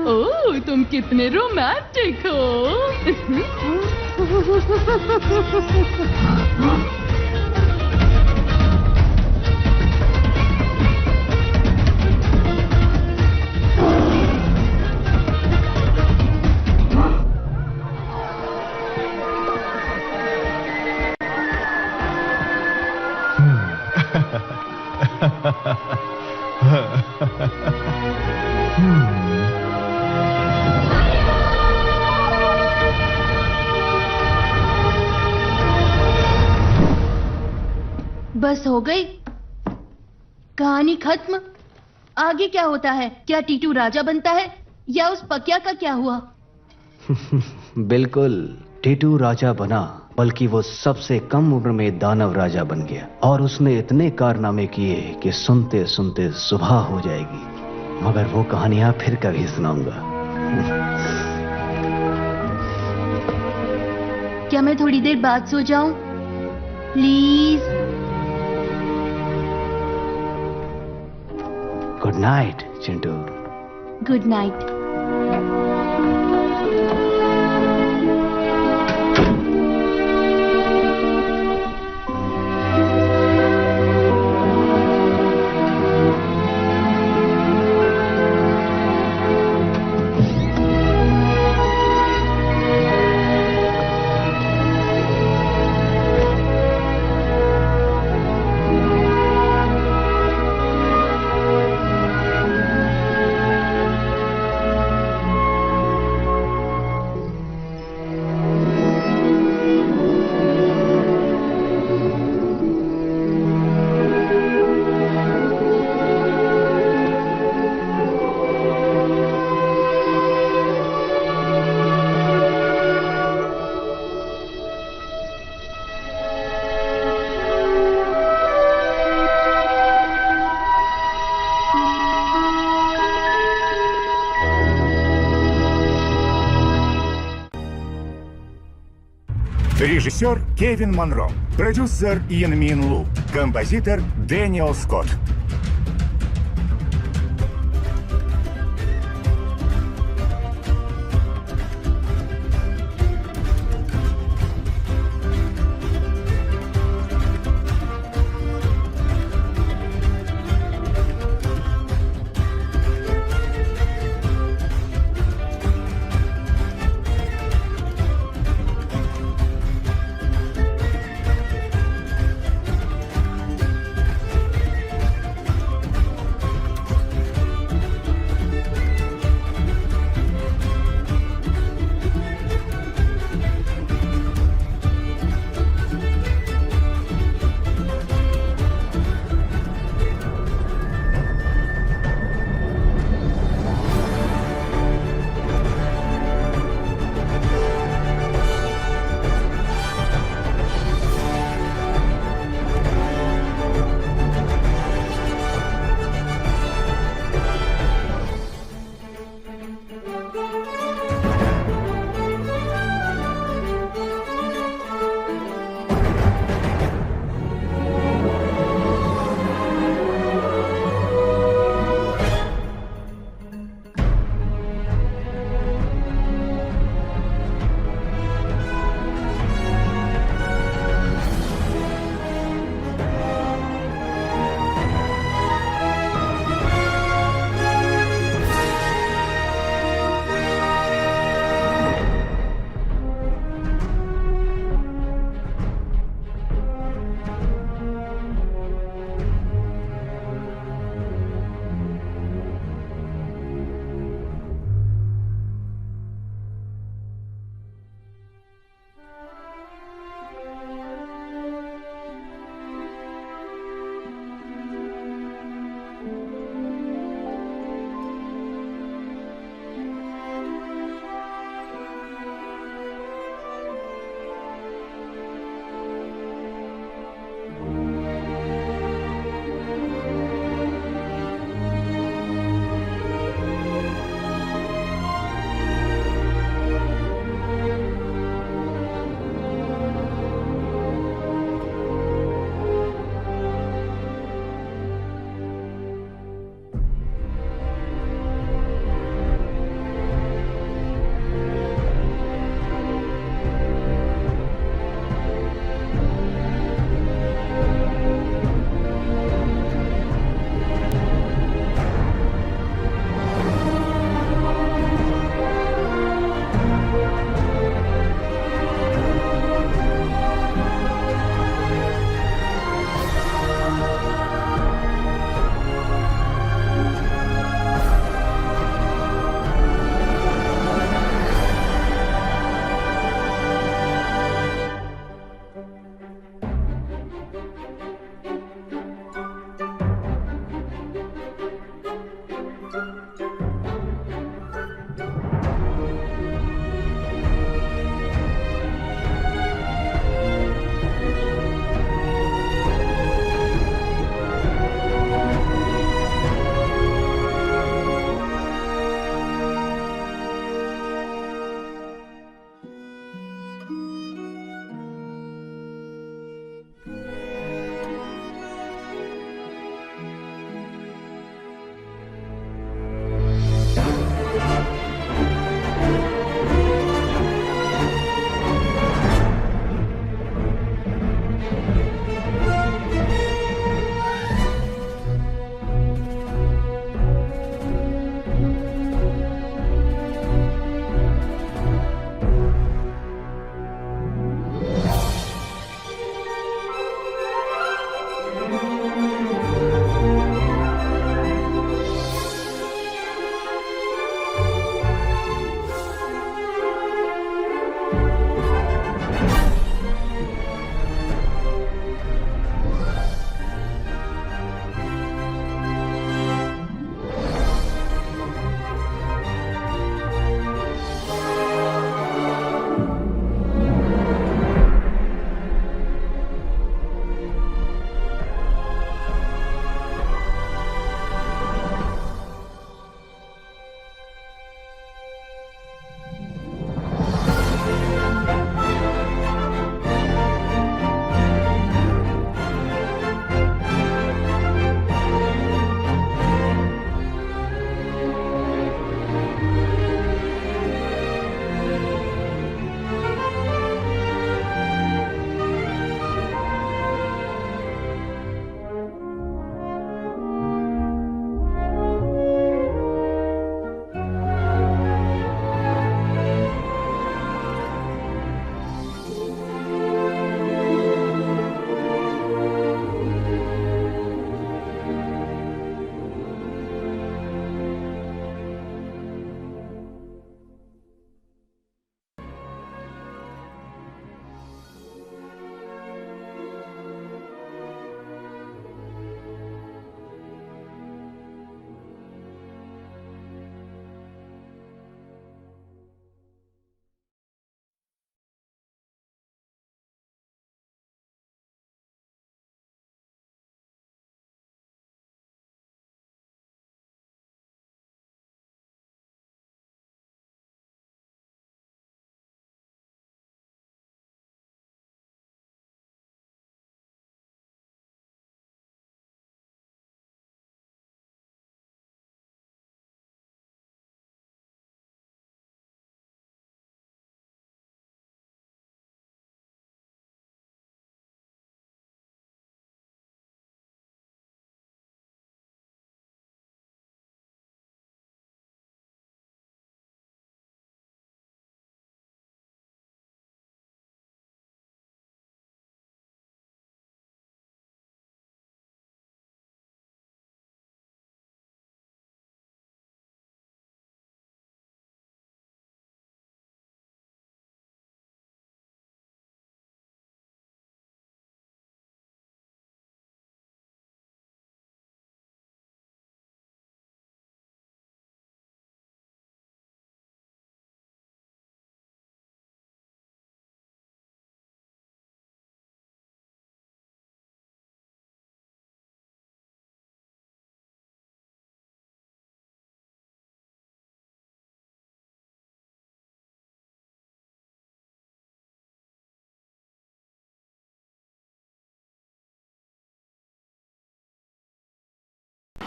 Speaker 4: ओह, तुम कितने रोमांटिक हो। बस हो गई कहानी खत्म। आगे क्या होता है? क्या टीटू राजा बनता है या उस पकिया का क्या हुआ?
Speaker 3: बिल्कुल, टीटू राजा बना, बल्कि वो सबसे कम उम्र में दानव राजा बन गया और उसने इतने कारनामे किए कि सुनते सुनते सुबह हो जाएगी। मगर वो कहानियां फिर कभी सुनाऊंगा।
Speaker 4: क्या मैं थोड़ी देर बाद सो जाऊं? Please.
Speaker 3: Good night Chintu.
Speaker 4: Good night.
Speaker 11: Режиссер Кевин Монро. Продюсер Иэн Мин Лу. Композитор Дэниел Скотт.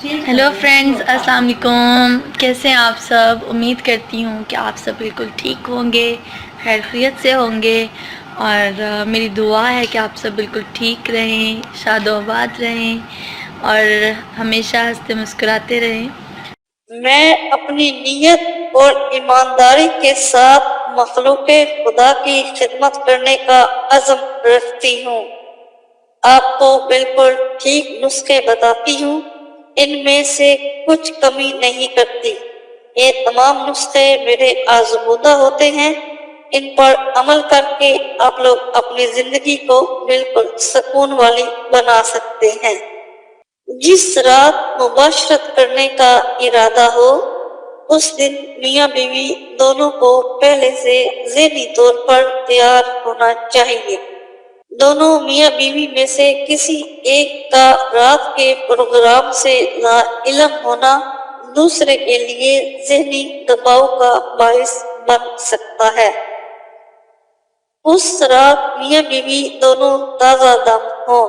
Speaker 12: Hello friends, अस्सलाम वालेकुम। कैसे हैं आप सब? उम्मीद करती हूँ कि आप सब बिल्कुल ठीक होंगे, खैरियत से होंगे और मेरी दुआ है कि आप सब बिल्कुल ठीक रहें, शादोबाद रहें और हमेशा हंसते मुस्कुराते रहें।
Speaker 13: मैं अपनी नीयत और ईमानदारी के साथ मखलूक़े खुदा की खिदमत करने का अज़्म रखती हूँ। आपको बिल्कुल ठीक नुस्खे बताती हूँ, इनमें से कुछ कमी नहीं करती। ये तमाम नुस्खे मेरे आज़मूदा होते हैं। इन पर अमल करके आप लोग अपनी जिंदगी को बिल्कुल सुकून वाली बना सकते हैं। जिस रात मुबाशरत करने का इरादा हो, उस दिन मियाँ बीवी दोनों को पहले से ज़हनी तौर पर तैयार होना चाहिए। दोनों मियाँ बीवी में से किसी एक का रात के प्रोग्राम से नाइल्म होना दूसरे के लिए ज़हनी दबाव का बायस बन सकता है। उस रात मियाँ बीवी दोनों ताज़ा दम हों।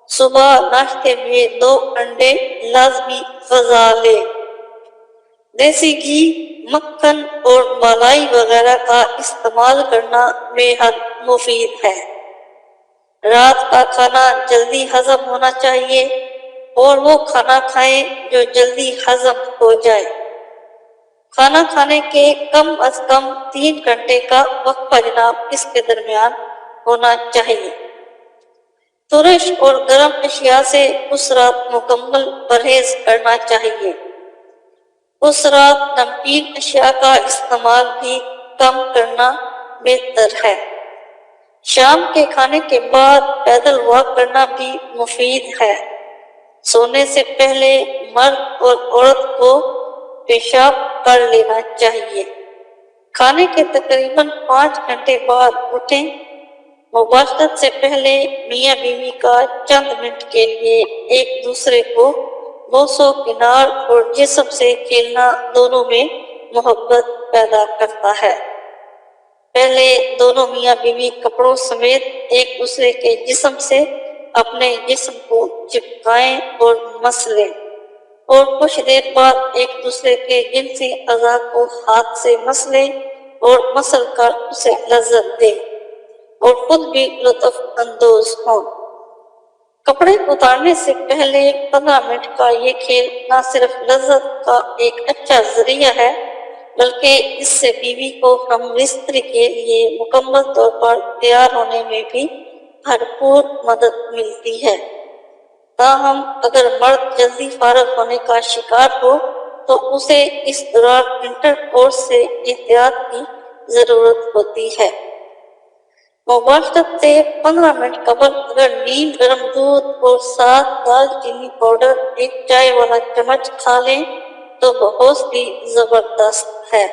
Speaker 13: सुबह नाश्ते में 2 अंडे लाजमी ग़िज़ा ले। देसी घी, मक्खन और मलाई वगैरह का इस्तेमाल करना बेहद मुफीद है। रात का खाना जल्दी हजम होना चाहिए और वो खाना खाएं जो जल्दी हजम हो जाए। खाना खाने के कम अज कम 3 घंटे का वक्फा जनाब इसके दरमियान होना चाहिए। तुरश और गर्म अशिया से उस रात मुकम्मल परहेज करना चाहिए। उस रात नमकीन अशिया का इस्तेमाल भी कम करना बेहतर है। शाम के खाने के बाद पैदल वॉक करना भी मुफीद है। सोने से पहले मर्द और औरत को पेशाब कर लेना चाहिए। खाने के तकरीबन 5 घंटे बाद उठें। मुबाशरत से पहले मियाँ बीवी का चंद मिनट के लिए एक दूसरे को बोसो किनार और जिस्म से खेलना दोनों में मोहब्बत पैदा करता है। पहले दोनों मियाँ बीवी कपड़ों समेत एक दूसरे के जिस्म से अपने जिस्म को चिपकाएं और मस लें और कुछ देर बाद एक दूसरे के जिनसी अज़ा को हाथ से मस लें और मसल कर उसे लज्जत दें और खुद भी लुत्फ अंदोज हों। कपड़े उतारने से पहले 15 मिनट का ये खेल न सिर्फ लज्जत का एक अच्छा जरिया है, बल्कि इससे बीवी को हम मिस्त्री के लिए मुकम्मल तौर पर तैयार होने में भी भरपूर मदद मिलती है। ताहम अगर मर्द जल्दी फारग होने का शिकार हो तो उसे इस दौरान इंटरकोर्स से एहतियात की जरूरत होती है। मुबाशरत से 15 मिनट कबल अगर नीम गर्म दूध और साथ दालचीनी पाउडर 1 चाय वाला चम्मच खा लें तो बहुत ही जबरदस्त है।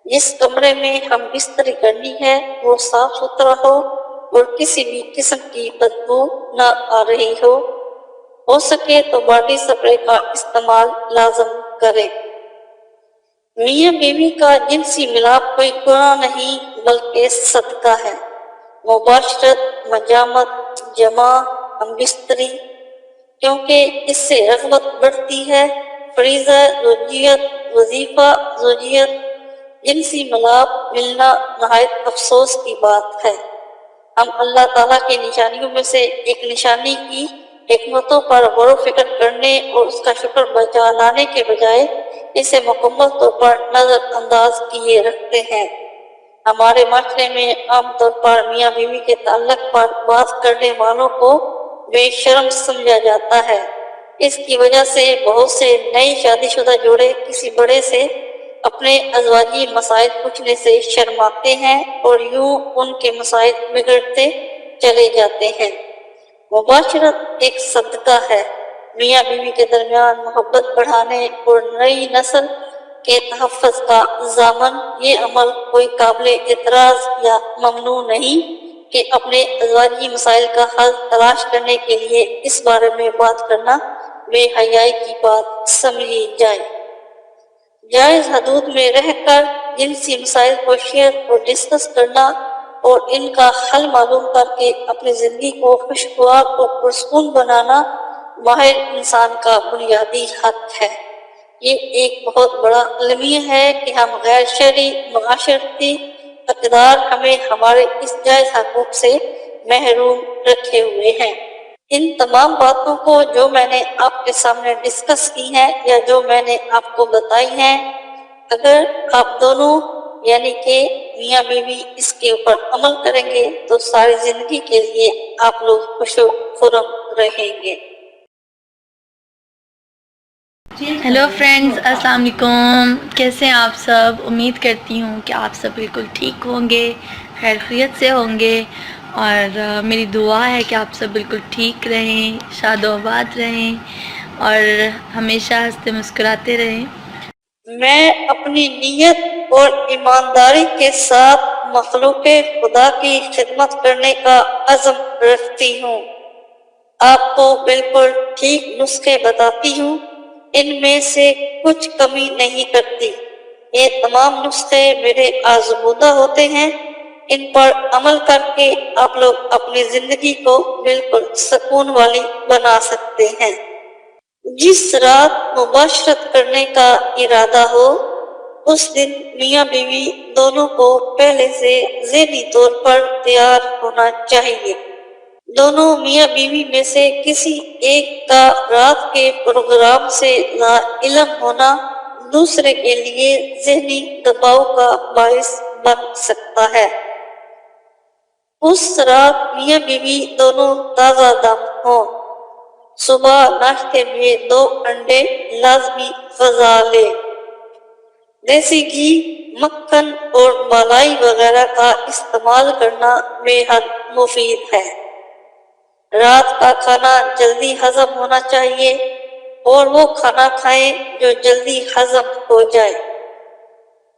Speaker 13: जिस कमरे में हम बिस्तरी करनी है वो साफ सुथरा और किसी भी किस्म की बदबू न आ रही हो सके तो बॉडी स्प्रे का इस्तेमाल लाजम करें। मियाँ बीवी का जिनसी मिलाप कोई गुनाह नहीं बल्कि सदका है। मुबाशरत, मजामत, जमा, हम बिस्तरी, क्योंकि इससे रग़बत बढ़ती है। फरीज़ा ज़ौजियत, वजीफा ज़ौजियत, जिनसी मिलाप मिलना नहायत अफसोस की बात है। हम अल्लाह ताला की निशानियों में से एक निशानी की हिकमतों पर गौर फिक्र करने और उसका शुक्र बजा लाने के बजाय इसे मुकम्मल तौर पर नजरअंदाज किए रखते हैं। हमारे माशरे में आमतौर पर मियाँ बीवी के ताल्लुक पर बात करने वालों को बेशर्म समझा जाता है। इसकी वजह से बहुत से नए शादीशुदा जोड़े किसी बड़े से अपने अज़वाजी मसाइल पूछने से शर्माते हैं और यूं उनके मसाइल बिगड़ते चले जाते हैं। मुबाशरत एक सदका है। मियाँ बीवी के दरमियान मोहब्बत बढ़ाने और नई नस्ल के तहफ़्फ़ुज़ का ज़ामन ये अमल कोई काबिले एतराज़ या ममनू नहीं कि अपने अज़वाजी मसाइल का हल तलाश करने के लिए इस बारे में बात करना बेहयाई की बात समझी जाए। जायज हदूद में रहकर जिनसी मसाइल को शेयर और डिस्कस करना और इनका हल मालूम करके अपनी जिंदगी को खुशगवार और पुरसकून बनाना माहिर इंसान का बुनियादी हक है। ये एक बहुत बड़ा अलमिया है कि हम गैर शरई माशरती इक़्तिदार हमें हमारे इस जायज़ हकूक़ से महरूम रखे हुए हैं। इन तमाम बातों को जो मैंने आपके सामने डिस्कस की हैं या जो मैंने आपको बताई हैं, अगर आप दोनों यानी कि मियाँ बीवी इसके ऊपर अमल करेंगे तो सारी जिंदगी के लिए आप लोग खुशो खुर्रम रहेंगे।
Speaker 12: हेलो फ्रेंड्स, अस्सलाम वालेकुम। कैसे हैं आप सब? उम्मीद करती हूँ कि आप सब बिल्कुल ठीक होंगे, खैरियत से होंगे और मेरी दुआ है कि आप सब बिल्कुल ठीक रहें, शादोआबाद रहें और हमेशा हंसते मुस्कुराते रहें।
Speaker 13: मैं अपनी नीयत और ईमानदारी के साथ मखलूक़े खुदा की खिदमत करने का अज़्म रखती हूँ। आपको बिल्कुल ठीक नुस्खे बताती हूँ, इनमें से कुछ कमी नहीं करती। ये तमाम नुस्खे मेरे आज़मूदा होते हैं। इन पर अमल करके आप लोग अपनी जिंदगी को बिल्कुल सुकून वाली बना सकते हैं। जिस रात मुबाशरत करने का इरादा हो, उस दिन मियाँ बीवी दोनों को पहले से ज़हनी तौर पर तैयार होना चाहिए। दोनों मियाँ बीवी में से किसी एक का रात के प्रोग्राम से नाइल्म होना दूसरे के लिए ज़हनी दबाव का बायस बन सकता है। उस रात मियाँ बीवी दोनों ताज़ा दम हों। सुबह नाश्ते में 2 अंडे लाजमी ग़िज़ा लें। देसी घी, मक्खन और मलाई वगैरह का इस्तेमाल करना बेहद मुफीद है। रात का खाना जल्दी हजम होना चाहिए और वो खाना खाएं जो जल्दी हजम हो जाए।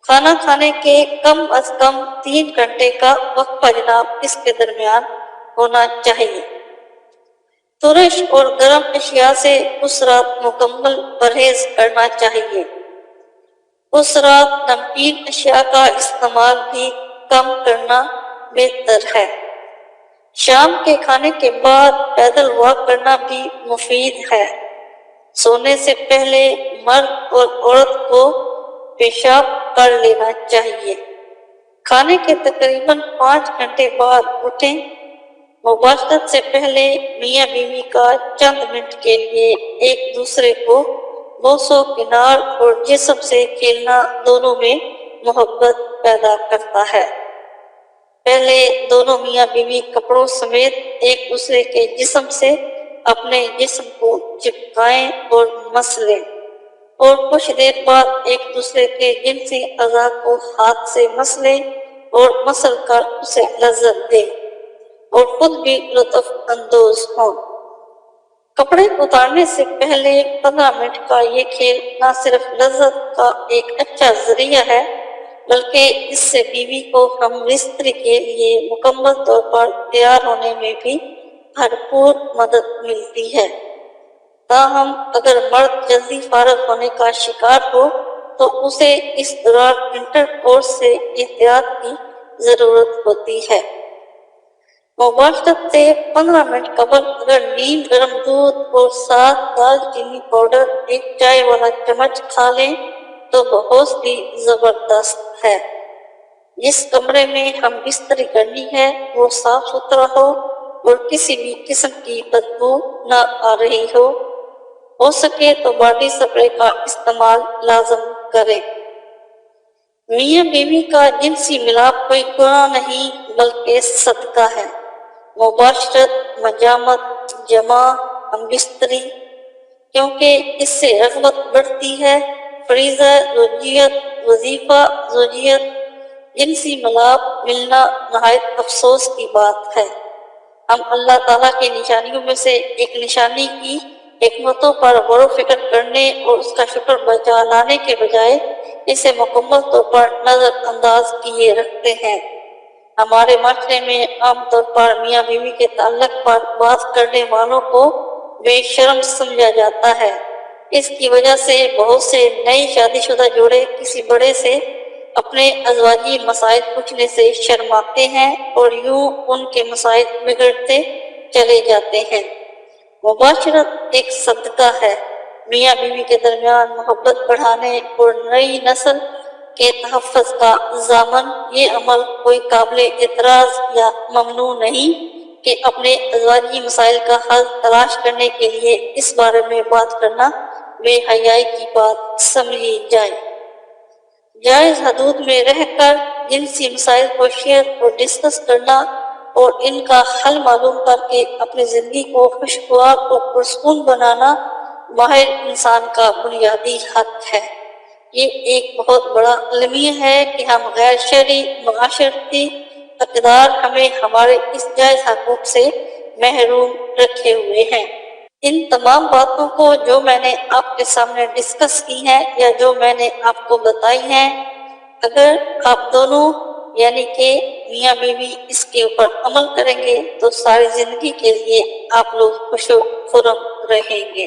Speaker 13: खाना खाने के कम अज कम 3 घंटे का वक्फा जनाब इसके दरमियान होना चाहिए। तुरश और गर्म अशिया से उस रात मुकम्मल परहेज करना चाहिए। उस रात नमकीन अशिया का इस्तेमाल भी कम करना बेहतर है। शाम के खाने के बाद पैदल वॉक करना भी मुफीद है। सोने से पहले मर्द और औरत को पेशाब कर लेना चाहिए। खाने के तकरीबन 5 घंटे बाद उठें। मुबाशरत से पहले मियाँ बीवी का चंद मिनट के लिए एक दूसरे को बोसो किनार और जिस्म से खेलना दोनों में मोहब्बत पैदा करता है। पहले दोनों मियाँ बीवी कपड़ों समेत एक दूसरे के जिस्म से अपने जिस्म को चिपकाएं और मस लें और कुछ देर बाद एक दूसरे के जिनसी अज़ा को हाथ से मस लें और मसल कर उसे लज्जत दें और खुद भी लुत्फ अंदोज हों। कपड़े उतारने से पहले 15 मिनट का ये खेल न सिर्फ लज्जत का एक अच्छा जरिया है, बल्कि इससे बीवी को हम मिस्त्री के लिए मुकम्मल तौर पर तैयार होने में भी भरपूर मदद मिलती है। ताहम अगर मर्द जल्दी फारग होने का शिकार हो तो उसे इस दौरान इंटरकोर्स से एहतियात की जरूरत होती है। मुबाशरत से 15 मिनट कबल अगर नीम गर्म दूध और साथ दालचीनी पाउडर 1 चाय वाला चम्मच खा लें तो बहुत ही जबरदस्त है। जिस कमरे में हम बिस्तरी करनी है वो साफ सुथरा हो और किसी भी किस्म की बदबू न आ रही हो सके तो बॉडी स्प्रे का इस्तेमाल लाजम करें। मियाँ बीवी का जिनसी मिलाप कोई गुनाह नहीं बल्कि सदका है। मुबाशरत, मजामत, जमा, हम बिस्तरी, क्योंकि इससे रग़बत बढ़ती है। फरीज़ा ज़ौजियत, वजीफा ज़ौजियत, जिनसी मिलाप मिलना नहायत अफसोस की बात है। हम अल्लाह ताला की निशानियों में से एक निशानी की हिकमतों पर गौर फिक्र करने और उसका शुक्र बजा लाने के बजाय इसे मुकम्मल तौर पर नजरअंदाज किए रखते हैं। हमारे माशरे में आमतौर पर मियाँ बीवी के ताल्लुक पर बात करने वालों को बेशर्म समझा जाता है। इसकी वजह से बहुत से नए शादीशुदा जोड़े किसी बड़े से अपने अज़वाजी मसाइल पूछने से शर्माते हैं और यूं उनके मसाइल बिगड़ते चले जाते हैं। मुबाशरत एक सदका है। मियाँ बीवी के दरमियान मोहब्बत बढ़ाने और नई नस्ल के तहफ़्फ़ुज़ का ज़ामन ये अमल कोई काबिले एतराज़ या ममनू नहीं कि अपने अज़वाजी मसाइल का हल तलाश करने के लिए इस बारे में बात करना बेहयाई की बात समझी जाए। जायज़ हदूद में रहकर जिनसी मसाइल को शेयर और डिस्कस करना और इनका हल मालूम करके अपनी जिंदगी को खुशगवार और पुरसकून बनाना माहिर इंसान का बुनियादी हक है। ये एक बहुत बड़ा अलमिया है कि हम गैर शरई मुआशरती इक़्तिदार हमें हमारे इस जायज़ हकूक़ से महरूम रखे हुए हैं। इन तमाम बातों को जो मैंने आपके सामने डिस्कस की हैं या जो मैंने आपको बताई हैं, अगर आप दोनों यानी कि मियाँ बीवी इसके ऊपर अमल करेंगे तो सारी जिंदगी के लिए आप लोग खुशो खुर्रम रहेंगे।